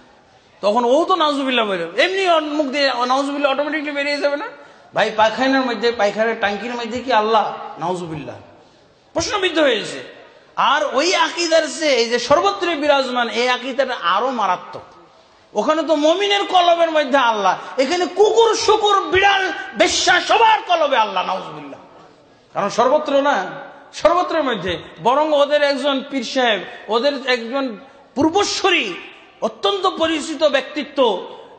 তখন ও তো নাউজুবিল্লাহ বলবে, এমনি মুখ দিয়ে নাউজুবিল্লাহ অটোমেটিকলি বেরিয়ে যাবে না? ভাই পায়খানার মধ্যে, পায়খানার টাঙ্কির মধ্যে কি আল্লাহ? নাউজুবিল্লাহ। প্রশ্নবিদ্ধ হয়েছে। আর ওই আকীদার চেয়ে এই যে সর্বত্রে বিরাজমান, এই আকীদাটা আরো মারাত্মক। ওখানে তো মুমিনের কলবের মধ্যে আল্লাহ, এখানে কুকুর শুকুর বিড়াল বেশ্যা সবার কলবে আল্লাহ, নাউজুবিল্লাহ। কারণ সর্বত্র না, সর্বত্রের মধ্যে। বরং ওদের একজন পীর সাহেব, ওদের একজন পূর্বশ্বরী, অত্যন্ত পরিচিত ব্যক্তিত্ব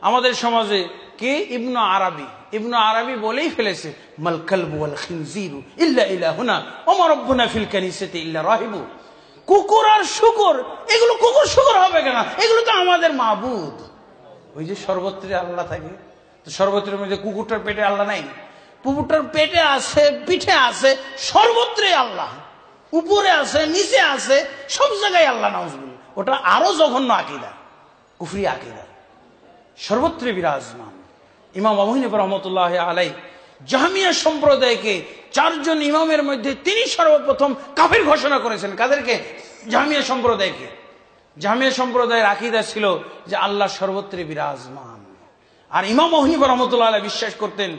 আমাদের সমাজে, কে? ইবনু আরাবী। ইবনু আরাবী বলেই ফেলেছে, মাল কালবু ওয়াল খিনজিরু ইল্লা ইলাহুনা ওয়া মা রাব্বুনা ফিল কানিসাতি ইল্লা রাহিবু। কুকুর আর শুকুর, এগুলো কুকুর শুকুর হবে কেন? এগুলো তো আমাদের মাবুদ। ওই যে সর্বত্রে আল্লাহ থাকে, তো সর্বত্রের মধ্যে কুকুরটার পেটে আল্লাহ নাই? কুকুরটার পেটে আছে, পিঠে আছে, সর্বত্রে আল্লাহ, উপরে আছে, নিচে আছে, সব জায়গায় আল্লাহ, নাউজুবিল্লাহ। ওটা আরো জঘন্য আকীদা, কুফরি আকীদা। সর্বত্রে বিরাজমান। ইমাম আবু হানিফা রাহমাতুল্লাহি আলাইহি জাহমিয়া সম্প্রদায়কে 4 জন ইমামের মধ্যে তিনি সর্বপ্রথম কাফির ঘোষণা করেছেন। কাদেরকে? জাহমিয়া সম্প্রদায়কে। জাহমিয়া সম্প্রদায়ের আকীদা ছিল যে আল্লাহ সর্বত্রে বিরাজমান। আর ইমাম আবু হানিফা রাহমাতুল্লাহি আলাইহি বিশ্বাস করতেন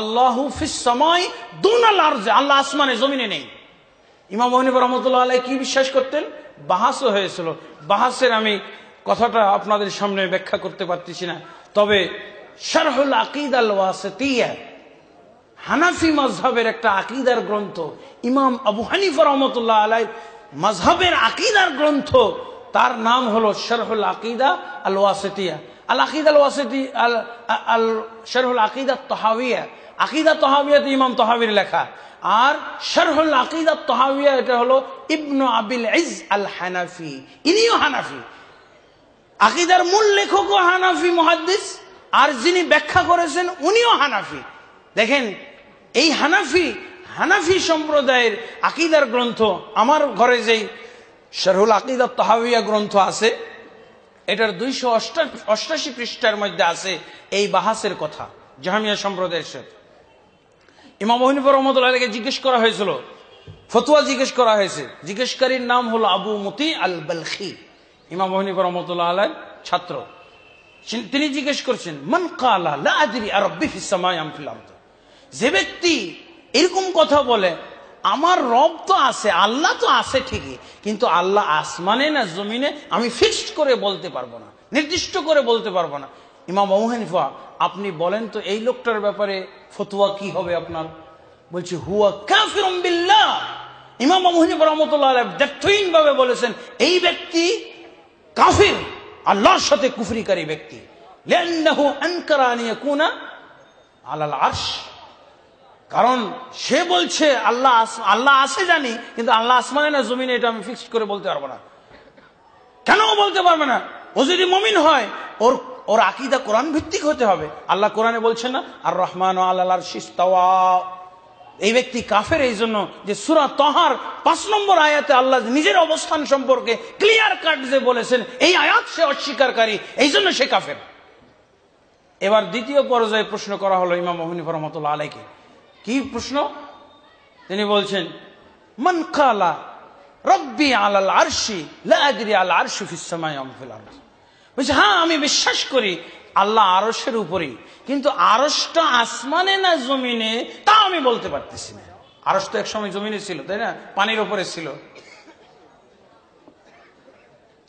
আল্লাহু ফিস সামাই দুনাল আরজে, আল্লাহ আসমানে জমিনে নেই। ইমাম হানিফা রাহমাতুল্লাহ আলাইহি কি বিশ্বাস করতেন? বাহাসও হয়েছিল, বাহাসের আমি কথাটা আপনাদের সামনে ব্যাখ্যা করতে পারতেছি না। তবে শারহুল আকিদা আল ওয়াসিতিয়া, হানাফি মাযহাবের একটা আকীদার গ্রন্থ, ইমাম আবু হানিফা রাহমাতুল্লাহ আলাইহি মাযহাবের আকীদার গ্রন্থ, তার নাম হলো শারহুল আকিদা আল ওয়াসিতিয়া। আল আকিদা আল ওয়াসিতি আল শারহুল আকিদা তাহাওয়িয়া, আকিদা তাহাওয়িয়াতে ইমাম তাহাওয়ির লেখা। আর শারহুল আকিদা তাহাওয়িয়া এটা হলো ইবনু আবিল ইজ আল হানাফি, ইনিও হানাফি। আকিদার মূল লেখকও হানাফি মুহাদ্দিস, আর যিনি ব্যাখ্যা করেছেন উনিও হানাফি। দেখেন এই হানাফি সম্প্রদায়ের আকিদার গ্রন্থ, আমার ঘরে যেই শারহুল আকিদা তাহাওয়িয়া গ্রন্থ আছে, এটার 288 পৃষ্ঠার মধ্যে আছে এই বাহাসের কথা জাহমিয়া সম্প্রদায়ের সাথে। ইমাম আবু হানিফা রাহমাতুল্লাহ আলাইহি জিজ্ঞেস করা হয়েছিল, ফতোয়া জিজ্ঞেস করা হয়েছে, জিজ্ঞেসকারীর নাম হলো আবু মুতি আল বালখি, ইমাম আবু হানিফা রাহমাতুল্লাহ আলাইহির ছাত্র। তিনি জিজ্ঞেস করছেন, মান ক্বালা লা আদরি আরাব্বি ফিস সামাই আম ফিল আরদ, যে ব্যক্তি এরকম কথা বলে আমার রব তো আছে, আল্লাহ তো আছে ঠিকই, কিন্তু আল্লাহ আসমানে না জমিনে আমি ফিক্সড করে বলতে পারবো না, নির্দিষ্ট করে বলতে পারবো না। ইমাম আবু হানিফা, আপনি বলেন তো এই লোকটার ব্যাপারে ফতোয়া কি হবে আপনার? বলছে হুয়া কাফিরুম বিল্লাহ। ইমাম আবু হানিফা রাহমাতুল্লাহ আলাইহি দ্ব্যর্থহীন ভাবে বলেছেন এই ব্যক্তি কাফির, আল্লাহর সাথে কুফরিকারী ব্যক্তি। লিআন্নাহু আনকারা আন ইয়াকুনা আলাল আরশ, কারণ সে বলছে আল্লাহ আছে জানি, কিন্তু আল্লাহ আসমানে না জমিনে এটা আমি ফিক্সড করে বলতে পারবো না। কেন বলতে পারবে না? ও যদি মুমিন হয় ওর আকীদা কোরআন ভিত্তিক হতে হবে। আল্লাহ কোরআনে বলছেন না আর রহমান আলাল আরশি ইস্তাওয়া। এই ব্যক্তি কাফের এই জন্য যে সূরা তাহার 5 নম্বর আয়াতে আল্লাহ নিজের অবস্থান সম্পর্কে ক্লিয়ার কাট যে বলেছেন, এই আয়াত সে অস্বীকারী, এই জন্য সে কাফের। এবার দ্বিতীয় পর্যায়ে প্রশ্ন করা হলো ইমাম আবু হানিফা রাহমাতুল্লাহ আলাইহি। কি প্রশ্ন? তিনি বলছেন, মান ক্বালা রব্বি আলাল আরশি লা আদরি আল আরশু ফিস সামাই আম ফিল আরদ। বলছে হ্যাঁ আমি বিশ্বাস করি আল্লাহ আরশের উপরেই, কিন্তু আরশটা আসমানে না জমিনে তা আমি বলতে পারতেছি না। আরশ তো একসময় জমিনে ছিল, তাই না? পানির উপরে ছিল।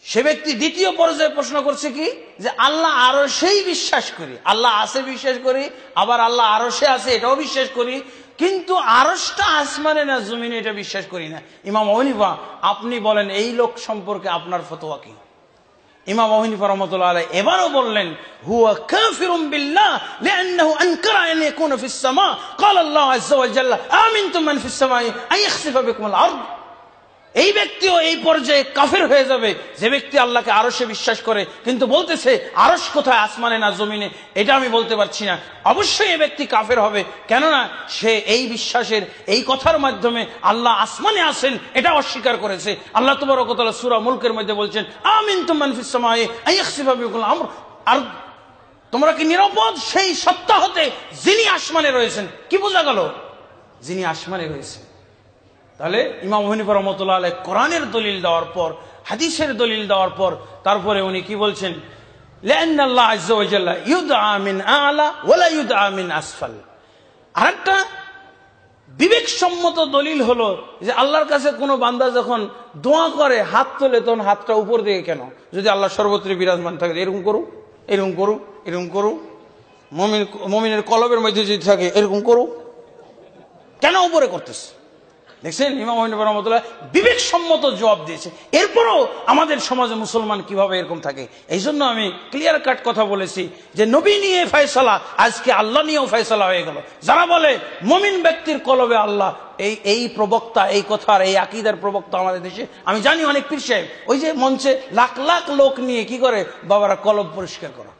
সে ব্যক্তি দ্বিতীয় পর্যায়ে প্রশ্ন করছে কি, যে আল্লাহ আরশেই বিশ্বাস করি, আল্লাহ আছে বিশ্বাস করি, আবার আল্লাহ আরশে আছে এটাও বিশ্বাস করি, কিন্তু আরশটা আসমানে না জমিনে এটা বিশ্বাস করি না। ইমাম আবু হানিফা, আপনি বলেন এই লোক সম্পর্কে আপনার ফতোয়া কি? ইমাম আবু হানিফা রাহমাতুল্লাহ আলাইহি এবারও বললেন, হুয়া কাফিরুম বিল্লাহ লিআন্নাহু আনকারা আন ইয়াকুনা ফিস সামা ক্বালা আল্লাহু আযজা ওয়া জাল্লা আমিনতুম মান ফিস সামাই আন ইয়াখসিফা বিকুমুল আরদ। এই ব্যক্তিও এই পর্যায়ে কাফের হয়ে যাবে যে ব্যক্তি আল্লাহকে আরশে বিশ্বাস করে, কিন্তু বলতেছে আরশ কোথায়, আসমানে না জমিনে, এটা আমি বলতে পারছি না। অবশ্যই এই ব্যক্তি কাফের হবে, কেননা সে এই বিশ্বাসের এই কথার মাধ্যমে আল্লাহ আসমানে আছেন এটা অস্বীকার করেছে। আল্লাহ তাবারক ওয়া তাআলা সূরা মুলকের মধ্যে বলছেন, আমিনতুম মান ফিস সামাই আন ইয়াখসিফা বিকুমুল আরদ। তোমরা কি নিরাপদ সেই সত্তা হতে যিনি আসমানে রয়েছেন? কি বোঝা গেল? যিনি আসমানে রয়েছেন। তাহলে ইমাম হানিফা রাহমাতুল্লাহ আলাইহি কোরআনের দলিল দেওয়ার পর, হাদিসের দলিল দেওয়ার পর, তারপরে উনি কি বলছেন, লিআন্না আল্লাহ আযজা ওয়া জাল্লা ইউদআ মিন আ'লা ওয়া লা ইউদআ মিন আসফাল। আরেকটা বিবেকসম্মত দলিল হলো যে আল্লাহর কাছে কোনো বান্দা যখন দোয়া করে হাত তোলে, তখন হাতটা উপর দিকে কেন? যদি আল্লাহ সর্বত্র বিরাজমান থাকে, এরকম করু, এরকম করু, এরকম করু, মুমিনের কলবের মধ্যে যদি থাকে এরকম করু, কেন উপরে করতেছে? দেখছেন ইমাম হানিফা রাহমাতুল্লাহ বিবেকসম্মত জবাব দিয়েছে। এরপরও আমাদের সমাজে মুসলমান কিভাবে এরকম থাকে। এই জন্য আমি ক্লিয়ার কাট কথা বলেছি যে নবী নিয়ে ফয়সালা, আজকে আল্লাহ নিয়েও ফয়সালা হয়ে গেল। যারা বলে মুমিন ব্যক্তির কলবে আল্লাহ, এই প্রবক্তা, এই কথার এই আকীদার প্রবক্তা আমাদের দেশে আমি জানি অনেক পীর সাহেব, ওই যে মঞ্চে লাখ লাখ লোক নিয়ে কি করে, বাবারা কলব পরিষ্কার করা,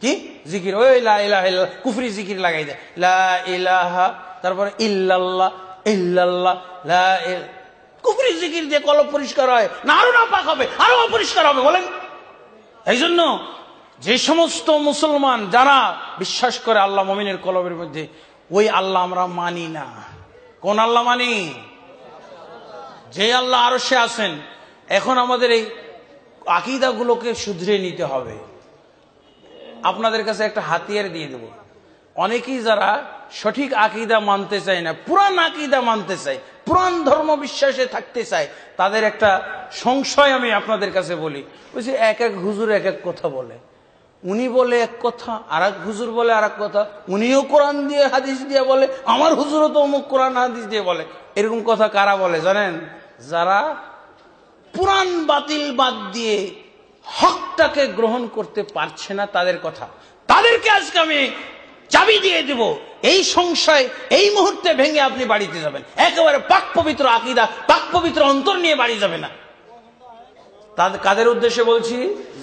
কি জিকির, ওই লা ইলাহা ইল্লাল্লাহ কুফরি জিকির লাগাই দেয়, লা ইলাহা, তারপরে ইল্লাল্লাহ ইল্লাল্লাহ লা ইলাহা, কুফরি জিকির দিয়ে কলব পরিষ্কার হয় না? আরো নাপাক হবে, আরো অপরিষ্কার হবে বলেন। এই জন্য যে সমস্ত মুসলমান যারা বিশ্বাস করে আল্লাহ মুমিনের কলবের মধ্যে, ওই আল্লাহ আমরা মানি না। কোন আল্লাহ মানি? যে আল্লাহ আরশে আছেন। এখন আমাদের এই আকীদাগুলোকে শুধরে নিতে হবে। আপনাদের কাছে একটা হাতিয়ার দিয়ে দেব, অনেকেই যারা সঠিক আকীদা মানতে চায় না, পুরান আকীদা মানতে চায়, পুরান ধর্ম বিশ্বাসে থাকতে চায়, তাদের একটা সংশয় আমি আপনাদের কাছে বলি। বলছি এক এক হুজুর এক এক কথা বলে, উনি বলে এক কথা, আর এক হুজুর বলে আর এক কথা, উনিও কোরআন দিয়ে হাদিস দিয়ে বলে, আমার হুজুরও তো অমুক কোরআন হাদিস দিয়ে বলে। এরকম কথা কারা বলে জানেন? যারা পুরান বাতিল বাদ দিয়ে হকটাকে গ্রহণ করতে পারছে না, তাদের কথা। তাদেরকে আজকে আমি চাবি দিয়ে দেব, এই সংশয় এই মুহূর্তে ভেঙে আপনি বাড়িতে যাবেন, একেবারে পাক পবিত্র আকীদা, পাক পবিত্র অন্তর নিয়ে বাড়ি যাবে না। তাদের কাদের উদ্দেশ্যে বলছি?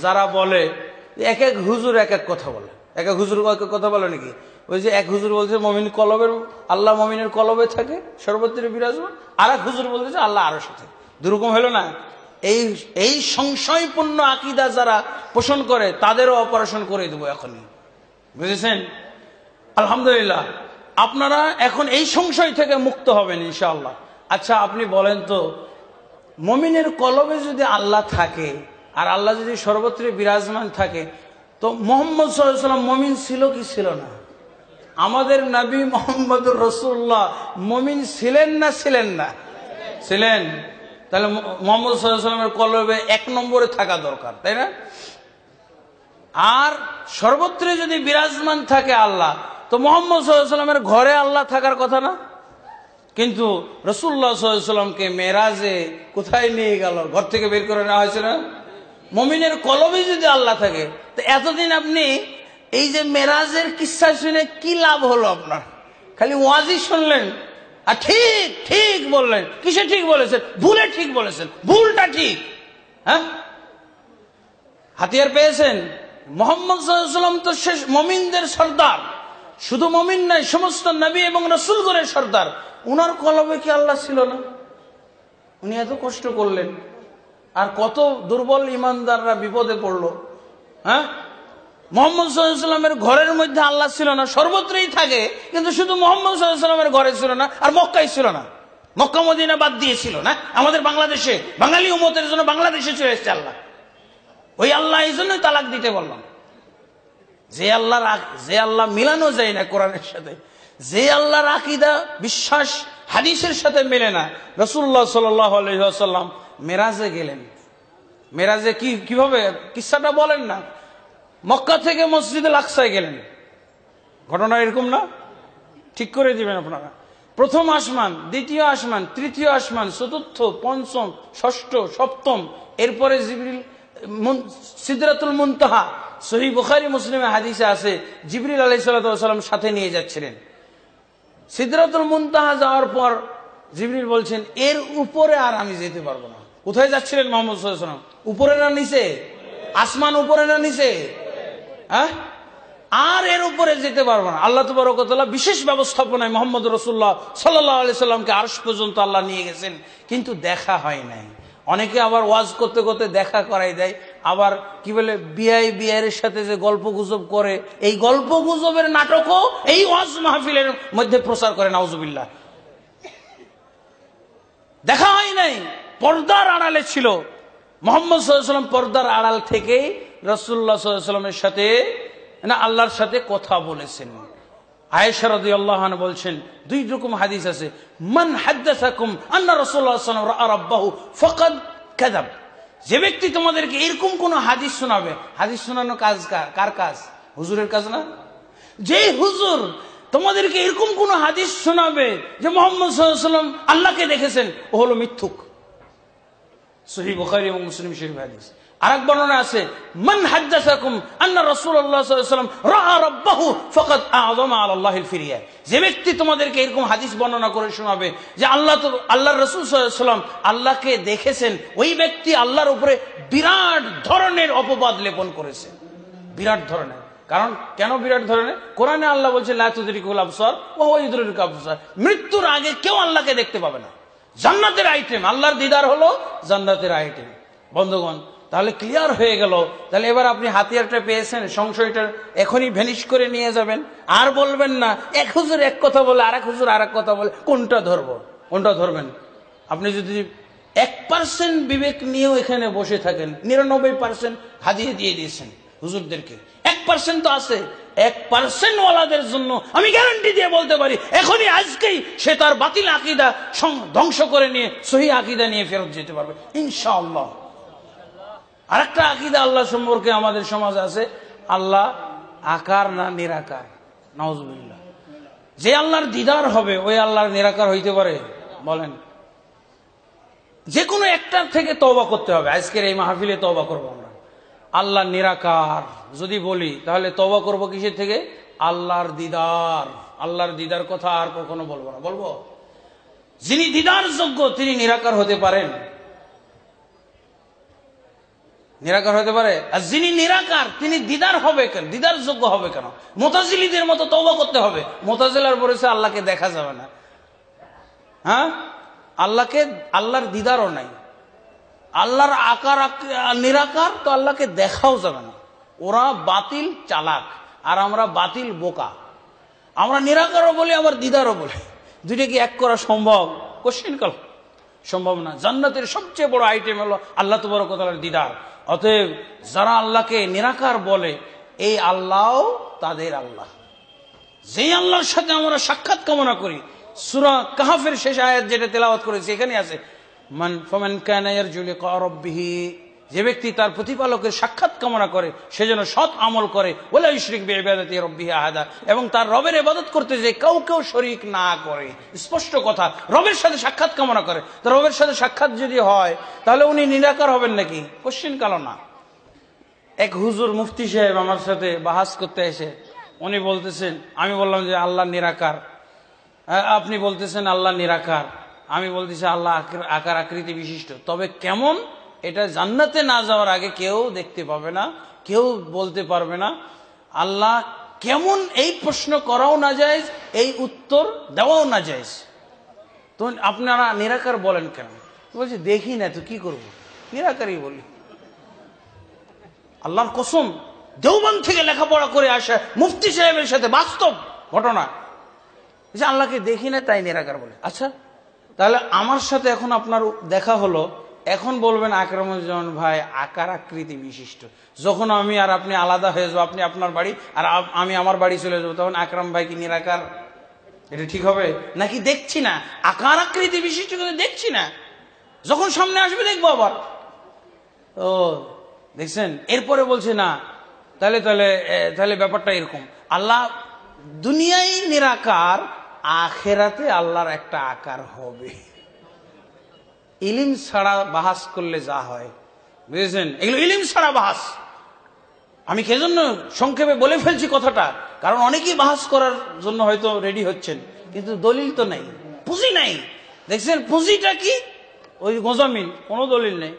যারা বলে এক এক হুজুর এক এক কথা বলে। এক এক হুজুর এক এক কথা বলে নাকি? ওই যে এক হুজুর বলছে মমিন কলবের, আল্লাহ মমিনের কলবে থাকে, সর্বত্র বিরাজমান। আর এক হুজুর বলতেছে আল্লাহ আরো সাথে। দুরকম হলো না? এই সংশয়পূর্ণ আকীদা যারা পোষণ করে তাদেরও অপারেশন করে দেবো এখনই, বুঝেছেন? আলহামদুলিল্লাহ, আপনারা এখন এই সংশয় থেকে মুক্ত হবেন ইনশাআল্লাহ। আচ্ছা আপনি বলেন তো, মমিনের কলবে যদি আল্লাহ থাকে আর আল্লাহ যদি সর্বত্র বিরাজমান থাকে, তো মুহাম্মদ সাল্লাল্লাহু আলাইহি ওয়াসাল্লাম মমিন ছিল কি ছিল না? আমাদের নবী মুহাম্মদুর রাসূলুল্লাহ মমিন ছিলেন না ছিলেন না? ছিলেন। তাহলে মুহাম্মদ সাল্লাল্লাহু আলাইহি ওয়াসাল্লামের কলবে এক নম্বরে থাকা দরকার, তাই না? আর সর্বত্র যদি বিরাজমান থাকে আল্লাহ, তো মুহাম্মদ সাল্লাল্লাহু আলাইহি ওয়াসাল্লামের ঘরে আল্লাহ থাকার কথা না? কিন্তু রাসূলুল্লাহ সাল্লাল্লাহু আলাইহি ওয়াসাল্লামকে মেরাজে কোথায় নিয়ে গেল? ঘর থেকে বের করে নেওয়া হয়েছে না? মুমিনের কলবে যদি আল্লাহ থাকে, তো এতদিন আপনি এই যে মেরাজের কিসসা শুনে কি লাভ হলো আপনার? খালি ওয়াজই শুনলেন আর ঠিক ঠিক বললেন। কিসে ঠিক বলেছেন? ভুলে ঠিক বলেছেন, ভুলটা ঠিক। হ্যাঁ, হাতিয়ার পেয়েছেন। মুহাম্মদ সাল্লাল্লাহু আলাইহি ওয়াসাল্লাম তো শেষ মুমিনদের সর্দার, শুধু মুমিন নয়, সমস্ত নবী এবং রাসূলগণের সর্দার। উনার কলবে কি আল্লাহ ছিল না? উনি এত কষ্ট করলেন, আর কত দুর্বল ইমানদাররা বিপদে পড়লো। হ্যাঁ, মুহাম্মদ সাল্লাল্লাহু আলাইহি ওয়াসাল্লামের ঘরের মধ্যে আল্লাহ ছিল না, সর্বত্রই থাকে, কিন্তু শুধু মুহাম্মদ সাল্লাল্লাহু আলাইহি ওয়াসাল্লামের ঘরে ছিল না, আর মক্কায় ছিল না। মক্কা মদিনা বাদ দিয়েছিল না, আমাদের বাংলাদেশে, বাঙালি উম্মতের জন্য বাংলাদেশে চলে এসেছে আল্লাহ। ওই আল্লাহ এই জন্যই তালাক দিতে বললাম। যে আল্লাহ মিলানো যায় না কোরআনের সাথে, যে আল্লাহর আকীদা বিশ্বাস হাদিসের সাথে মেলে না। রাসূলুল্লাহ সাল্লাল্লাহু আলাইহি ওয়াসাল্লাম মেরাজে গেলেন। মেরাজে কিভাবে কিসসাটা বলেন না? মক্কা থেকে মসজিদে আকসায় গেলেন। ঘটনা এরকম না? ঠিক করে দিবেন আপনারা। প্রথম আসমান, দ্বিতীয় আসমান, তৃতীয় আসমান, চতুর্থ, পঞ্চম, ষষ্ঠ, সপ্তম, এরপরে জিবরিল সিদরাতুল মুনতাহা। সহিহ বুখারী মুসলিমে হাদিসে আছে জিবরিল আলাইহিস সালাম সাথে নিয়ে যাচ্ছিলেন। সিদরাতুল মুনতাহা যাওয়ার পর জিবরিল বলছেন এর উপরে আর আমি যেতে পারবো না। কোথায় যাচ্ছিলেন মুহাম্মদ সাল্লাল্লাহু আলাইহি ওয়াসাল্লাম? উপরে না নিচে? আসমান উপরে না নিচে? হ্যাঁ, আর এর উপরে যেতে পারবো না। আল্লাহ তাবারক ওয়া তাআলা বিশেষ ব্যবস্থাপনায় মুহাম্মদ রাসূলুল্লাহ সাল্লাল্লাহু আলাইহি সাল্লামকে আরশ পর্যন্ত আল্লাহ নিয়ে গেছেন, কিন্তু দেখা হয় নাই। অনেকে আবার ওয়াজ করতে করতে দেখা করাই দেয়, আবার কি বলে বিআইয়ের সাথে যে গল্প গুজব করে, এই গল্প গুজবের নাটকও এই ওয়াজ মাহফিলের মধ্যে প্রচার করে। নাউজুবিল্লাহ। দেখা হয় নাই, পর্দার আড়ালে ছিল। মুহাম্মদ সাল্লাল্লাহু আলাইহি ওয়াসাল্লাম পর্দার আড়াল থেকে রাসূলুল্লাহ সাল্লাল্লাহু আলাইহি ওয়াসাল্লামের সাথে না আল্লাহর সাথে কথা বলেছেন। আয়েশা রাদিয়াল্লাহু আনহা বলছেন, দুই রকম হাদিস আছে। মান হাদাসাকুম আন্না রাসূলুল্লাহ সাল্লাল্লাহু আলাইহি ওয়াসাল্লাম রাআ রাব্বাহু ফাকাদ কাযাব। যে ব্যক্তি তোমাদেরকে এরকম কোন হাদিস শোনাবে, হাদিস শোনানো কাজ কার কাজ? হুজুরের কাজ না? যে হুজুর তোমাদেরকে এরকম কোন হাদিস শোনাবে যে মুহাম্মদ সাল্লাল্লাহু আলাইহি ওয়াসাল্লাম আল্লাহকে দেখেছেন, ও হলো মিথ্যুক। সহিহ বুখারী এবং মুসলিম শরীফ হাদিস। আরেক বর্ণনা আছে, মান হাদাসাকুম আন্না রাসূলুল্লাহ সাল্লাল্লাহু আলাইহি ওয়াসাল্লাম রাআ রাব্বাহু ফাকাদ আ'যামা আলাল্লাহিল ফিরিয়া। যে ব্যক্তি তোমাদেরকে এরকম হাদিস বর্ণনা করে শোনাবে যে আল্লাহর রাসূল সাল্লাল্লাহু আলাইহি ওয়াসাল্লাম আল্লাহকে দেখেছেন, ওই ব্যক্তি আল্লাহর উপরে বিরাট ধরনের অপবাদ লেপন করেছে। বিরাট ধরনের। কারণ কেন বিরাট ধরনের? কোরআনে আল্লাহ বলছে লা তুদরিকুল আবসার ওয়া হুয়া ইউদরিকুল আবসার। মৃত্যুর আগে কেউ আল্লাহকে দেখতে পাবে না। জান্নাতের আইটেম, আল্লাহর দিদার হলো জান্নাতের আইটেম। বন্ধুগণ, তাহলে ক্লিয়ার হয়ে গেল। তাহলে এবার আপনি হাতিয়ারটা পেয়েছেন, সংশয়টা এখনই ভ্যানিশ করে নিয়ে যাবেন। আর বলবেন না এক হুজুর এক কথা বলে আর এক হুজুর আর এক কথা বলে, কোনটা ধরবো? কোনটা ধরবেন? আপনি যদি 1% বিবেক নিয়েও এখানে বসে থাকেন, 99% হাদিয়ে দিয়ে দিয়েছেন হুজুরদেরকে। 1% তো আছে। 1% ওয়ালাদের জন্য আমি গ্যারান্টি দিয়ে বলতে পারি এখনই আজকেই সে তার বাতিল আকীদা ধ্বংস করে নিয়ে সহিহ আকীদা নিয়ে ফেরত যেতে পারবে ইনশাআল্লাহ। আরেকটা আকীদা আল্লাহ সম্পর্কে আমাদের সমাজে আছে, আল্লাহ আকার না নিরাকার। নাউজুবিল্লাহ। যে আল্লাহর দিদার হবে ওই আল্লাহর নিরাকার হইতে পারে? বলেন। যে কোনো একটার থেকে তওবা করতে হবে। আজকের এই মাহফিলে তওবা করবো আমরা। আল্লাহ নিরাকার যদি বলি তাহলে তওবা করব কিসের থেকে? আল্লাহর দিদার। আল্লাহর দিদার কথা আর কখনো বলবো না। বলবো যিনি দিদার যোগ্য তিনি নিরাকার হতে পারেন? নিরাকার হতে পারে? আর যিনি নিরাকার তিনি দিদার হবে কেন? দিদার যোগ্য হবে কেন? মুতাজিলীদের মতো তওবা করতে হবে। মুতাজিলার বলেছে আল্লাহকে দেখা যাবে না। হ্যাঁ, আল্লাহর দিদারও নাই। আল্লাহর আকার নিরাকার, তো আল্লাহকে দেখাও যাবে না। ওরা বাতিল চালাক আর আমরা বাতিল বোকা। আমরা নিরাকারও বলি আবার দিদারও বলি। দুইটা কি এক করা সম্ভব? কোশ্চেন কল সম্ভব না। জান্নাতের সবচেয়ে বড় আইটেম হলো আল্লাহ তাবারক ওয়া তাআলার দিদার। অতএব যারা আল্লাহকে নিরাকার বলে এই আল্লাহ তাদের আল্লাহ। যেই আল্লাহর সাথে আমরা সাক্ষাৎ কামনা করি, সূরা কাহফের শেষ আয়াত যেটা তেলাওয়াত করেছি এখানে আছে, ফামান কানা ইয়ারজু লিকা রাব্বিহি, যে ব্যক্তি তার প্রতিপালকের সাক্ষাৎ কামনা করে সে যেন সৎ আমল করে, ওয়ালা ইউশরিক বিইবাদাতি রাব্বিহি আহাদা, এবং তার রবের ইবাদত করতে যে কাউকেও শরীক না করে। স্পষ্ট কথা, রবের সাথে সাক্ষাৎ কামনা করে। তো রবের সাথে সাক্ষাৎ যদি হয় তাহলে উনি নিরাকার হবেন নাকি? কোশ্চেন কালো না। এক হুজুর মুফতি সাহেব আমার সাথে বাহাস করতে এসে উনি বলতেছেন, আমি বললাম যে আল্লাহ নিরাকার, আপনি বলতেছেন আল্লাহ নিরাকার, আমি বলতেছি আল্লাহ আকার আকৃতি বিশিষ্ট। তবে কেমন এটা জান্নাতে না যাওয়ার আগে কেউ দেখতে পাবে না, কেউ বলতে পারবে না। আল্লাহ কেমন এই প্রশ্ন করাও না যায়, এই উত্তর দেওয়াও না যায়। তো আপনারা নিরাকার বলেন কেন? বলছি দেখি না তো কি করব, নিরাকারই বলি। আল্লাহর কসম, দেওবন্দ থেকে লেখাপড়া করে আসে মুফতি সাহেবের সাথে বাস্তব ঘটনা, যে আল্লাহকে দেখি না তাই নিরাকার বলে। আচ্ছা, তাহলে আমার সাথে এখন আপনার দেখা হলো, এখন বলবেন আকরামুজ্জামান ভাই আকার আকৃতি বিশিষ্ট। যখন আমি আর আপনি আলাদা হয়ে যাবো, আপনি আপনার বাড়ি আর আমি আমার বাড়ি চলে যাবো, তখন আকরাম ভাই কি নিরাকার? এটা ঠিক হবে নাকি? দেখছি না আকার আকৃতি বিশিষ্ট, কিন্তু দেখছি না, যখন সামনে আসবে দেখবো আবার। ও দেখছেন, এরপরে বলছে না, তাহলে ব্যাপারটা এরকম, আল্লাহ দুনিয়ায় নিরাকার, আখেরাতে আল্লাহর একটা আকার হবে। ইলিম ছাড়া বাহাস করলে যা হয়, বুঝেছেন, এগুলো ইলিম ছাড়া বাহাস। আমি সেজন্য সংক্ষেপে বলে ফেলছি কথাটা, কারণ অনেকেই বাহাস করার জন্য হয়তো রেডি হচ্ছেন, কিন্তু দলিল তো নাই, পুঁজি নাই। দেখছেন পুঁজিটা কি? ওই গোজামিন, কোনো দলিল নেই।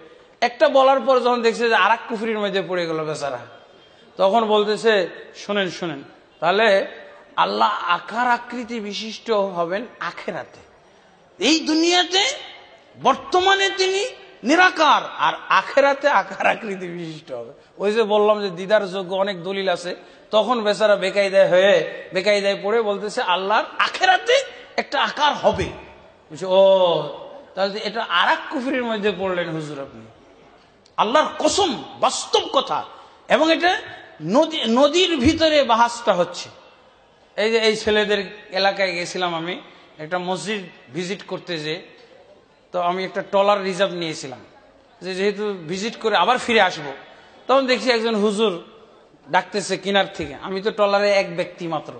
একটা বলার পর যখন দেখছে যে আর এক কুফরির মধ্যে পড়ে গেল বেচারা, তখন বলতেছে শোনেন, তাহলে আল্লাহ আকার আকৃতি বিশিষ্ট হবেন আখেরাতে। এই দুনিয়াতে বর্তমানে তিনি নিরাকার, আর আখেরাতে আকার আকৃতি বিশিষ্ট হবে। ওই যে বললাম যে দিদার যোগ্য অনেক দলিল আছে, তখন বেচারা বেকায়দায় পড়ে বলতেছে আল্লাহর আখেরাতে একটা আকার হবে। ও তাহলে এটা আর এক কুফরির মধ্যে পড়লেন হুজুর আপনি। আল্লাহর কসম, বাস্তব কথা। এবং এটা নদীর ভিতরে বাহাসটা হচ্ছে। এই যে এই ছেলেদের এলাকায় গেছিলাম আমি একটা মসজিদ ভিজিট করতে, যে তো আমি একটা ট্রলার রিজার্ভ নিয়েছিলাম, যেহেতু ভিজিট করে আবার ফিরে আসব। তখন দেখছি একজন হুজুর ডাকতেছে কিনার থেকে, আমি তো ট্রলারে এক ব্যক্তি মাত্র।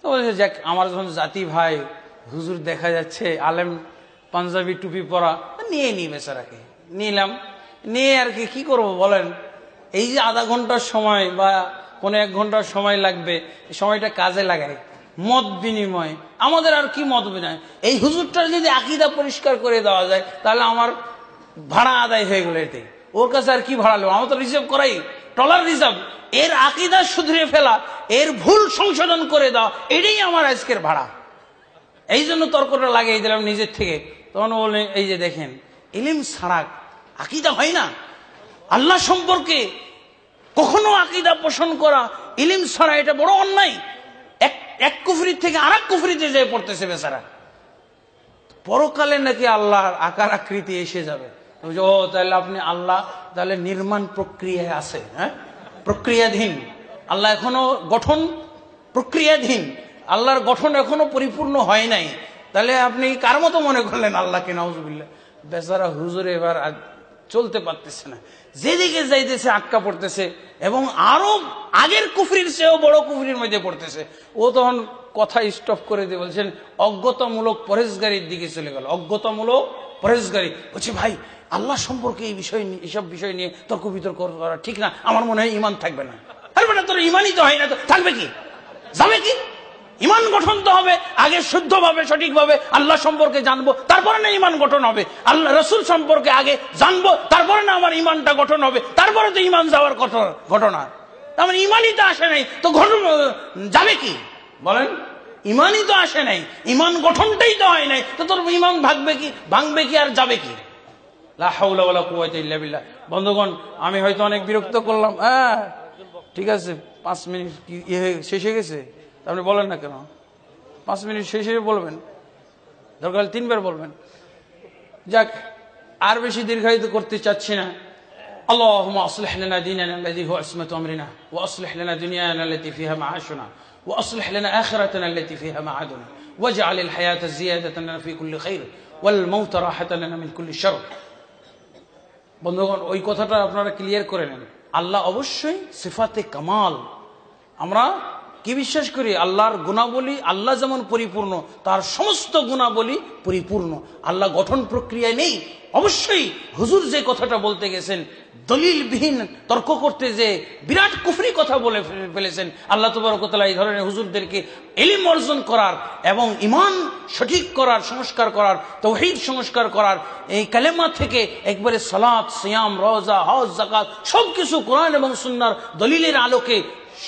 তো বলছে যাক, আমার যখন জাতি ভাই হুজুর দেখা যাচ্ছে, আলেম, পাঞ্জাবি টুপি পরা, নিয়ে নি বেচারাকে। নিয়ে আর কি করবো বলেন? এই যে আধা ঘন্টার সময় বা 1.5 ঘন্টার সময় লাগবে, এই সময়টা কাজে লাগায় মত বিনিময়। আমাদের আর কি মত বিনিময়? এই হুজুরটার যদি আকীদা পরিষ্কার করে দেওয়া যায় তাহলে আমার ভাড়া আদায় হয়ে গেল। এতে ওর কাছে আর কি ভাড়া নেব? আমার তো রিজার্ভ করাই, ট্রলার রিজার্ভ। এর আকীদা শুধরে ফেলা, এর ভুল সংশোধন করে দেওয়া, এটাই আমার আজকের ভাড়া। এই জন্য তর্কটা লাগিয়ে দিলাম নিজের থেকে। তখন বললেন এই যে দেখেন, ইলম ছাড়া আকীদা হয় না। আল্লাহ সম্পর্কে কখনো আকীদা পোষণ করা ইলম ছাড়া, এটা বড় অন্যায়। এক কুফরি থেকে আর এক কুফরিতে যেয়ে পড়তেছে বেচারা। পরকালে নাকি আল্লাহর আকার আকৃতি এসে যাবে। ও তাহলে আপনি আল্লাহ তাহলে নির্মাণ প্রক্রিয়ায় আছে, হ্যাঁ, প্রক্রিয়াধীন। আল্লাহ এখনো গঠন প্রক্রিয়াধীন, আল্লাহর গঠন এখনো পরিপূর্ণ হয় নাই, তাহলে আপনি কার মতো মনে করলেন আল্লাহকে? নাউজুবিল্লাহ। বেচারা হুজুর এবার আর চলতে পারতেছে না, যেদিকে যাইতেছে আটকা পড়তেছে এবং আরো আগের কুফরির চেয়েও বড় কুফরির মধ্যে পড়তেছে। ও তখন কথা স্টপ করে দিয়ে বলছেন অজ্ঞতামূলক পরেজগারির দিকে চলে গেল। অজ্ঞতামূলক পরেজগারি বলছে, ভাই আল্লাহ সম্পর্কে এইসব বিষয় নিয়ে তর্ক বিতর্ক করা ঠিক না, আমার মনে হয় ইমান থাকবে না। আরে বেটা, তোর ইমানই তো হয় না, তো থাকবে কি, যাবে কি? ইমান গঠন তো হবে আগে শুদ্ধভাবে সঠিকভাবে আল্লাহ সম্পর্কে জানবো, তারপরে না ইমান গঠন হবে। আল্লাহ রসুল সম্পর্কে আগে জানবো, তারপরে না আমার ইমানটা গঠন হবে, তারপরে তো ইমান যাওয়ার ঘটনা। আমার ইমানই তো আসে নাই, তো ঘটন যাবে কি বলেন? ইমানই তো আসে নাই, ইমান গঠনটাই তো হয় নাই, তো তোর ইমান ভাঙবে কি আর যাবে কি? লা হাওলা ওয়ালা কুওয়াতা ইল্লা বিল্লাহ। বন্ধুগণ, আমি হয়তো অনেক বিরক্ত করলাম। হ্যাঁ ঠিক আছে, 5 মিনিট শেষ হয়ে গেছে, আপনি বলেন না কেন? 5 মিনিট শেষ হয়ে বলবেন, দরকার 3 বার বলবেন। যাক, আর বেশি দীর্ঘায়িত করতে চাচ্ছি না। اللهم اصلح لنا ديننا الذي هو عصمة امرنا واصلح لنا دنيانا التي فيها معاشنا واصلح لنا اخرتنا التي فيها معادنا واجعل الحياة زيادة لنا في كل خير والموت راحة لنا من كل شر। বন্ধুগণ, ওই কথাটা আপনারা ক্লিয়ার করে নেন। আল্লাহ অবশ্যই সিফাতে কামাল। আমরা কি বিশ্বাস করি? আল্লাহর গুণাবলী, আল্লাহ যেমন পরিপূর্ণ তার সমস্ত গুণাবলী পরিপূর্ণ। আল্লাহ গঠন প্রক্রিয়ায় নেই। অবশ্যই হুজুর যে কথাটা বলতে গেছেন, দলিলবিহীন তর্ক করতে যে বিরাট কুফরি কথা বলে ফেলেছেন। আল্লাহ তাবারক ওয়া তাআলা এই ধরনের হুজুরদেরকে ইলম অর্জন করার এবং ঈমান সঠিক করার, সংস্কার করার, তাওহীদ সংস্কার করার, এই কালেমা থেকে একবারে সালাত, সিয়াম, রোজা, হজ, যাকাত সবকিছু কোরআন এবং সুন্নাহর দলিলের আলোকে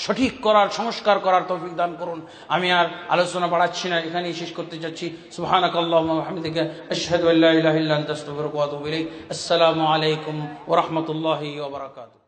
সঠিক করার, সংস্কার করার তৌফিক দান করুন। আমি আর আলোচনা বাড়াচ্ছি না, এখানেই শেষ করতে যাচ্ছি। সুবহানাকাল্লাহুম্মা ওয়া বিহামদিকা আশহাদু আল্লা ইলাহা ইল্লা আনতা আস্তাগফিরুকা ওয়া আতুবু ইলাইক। আসসালামু আলাইকুম ওয়া রাহমাতুল্লাহি ওয়া বারাকাতুহু।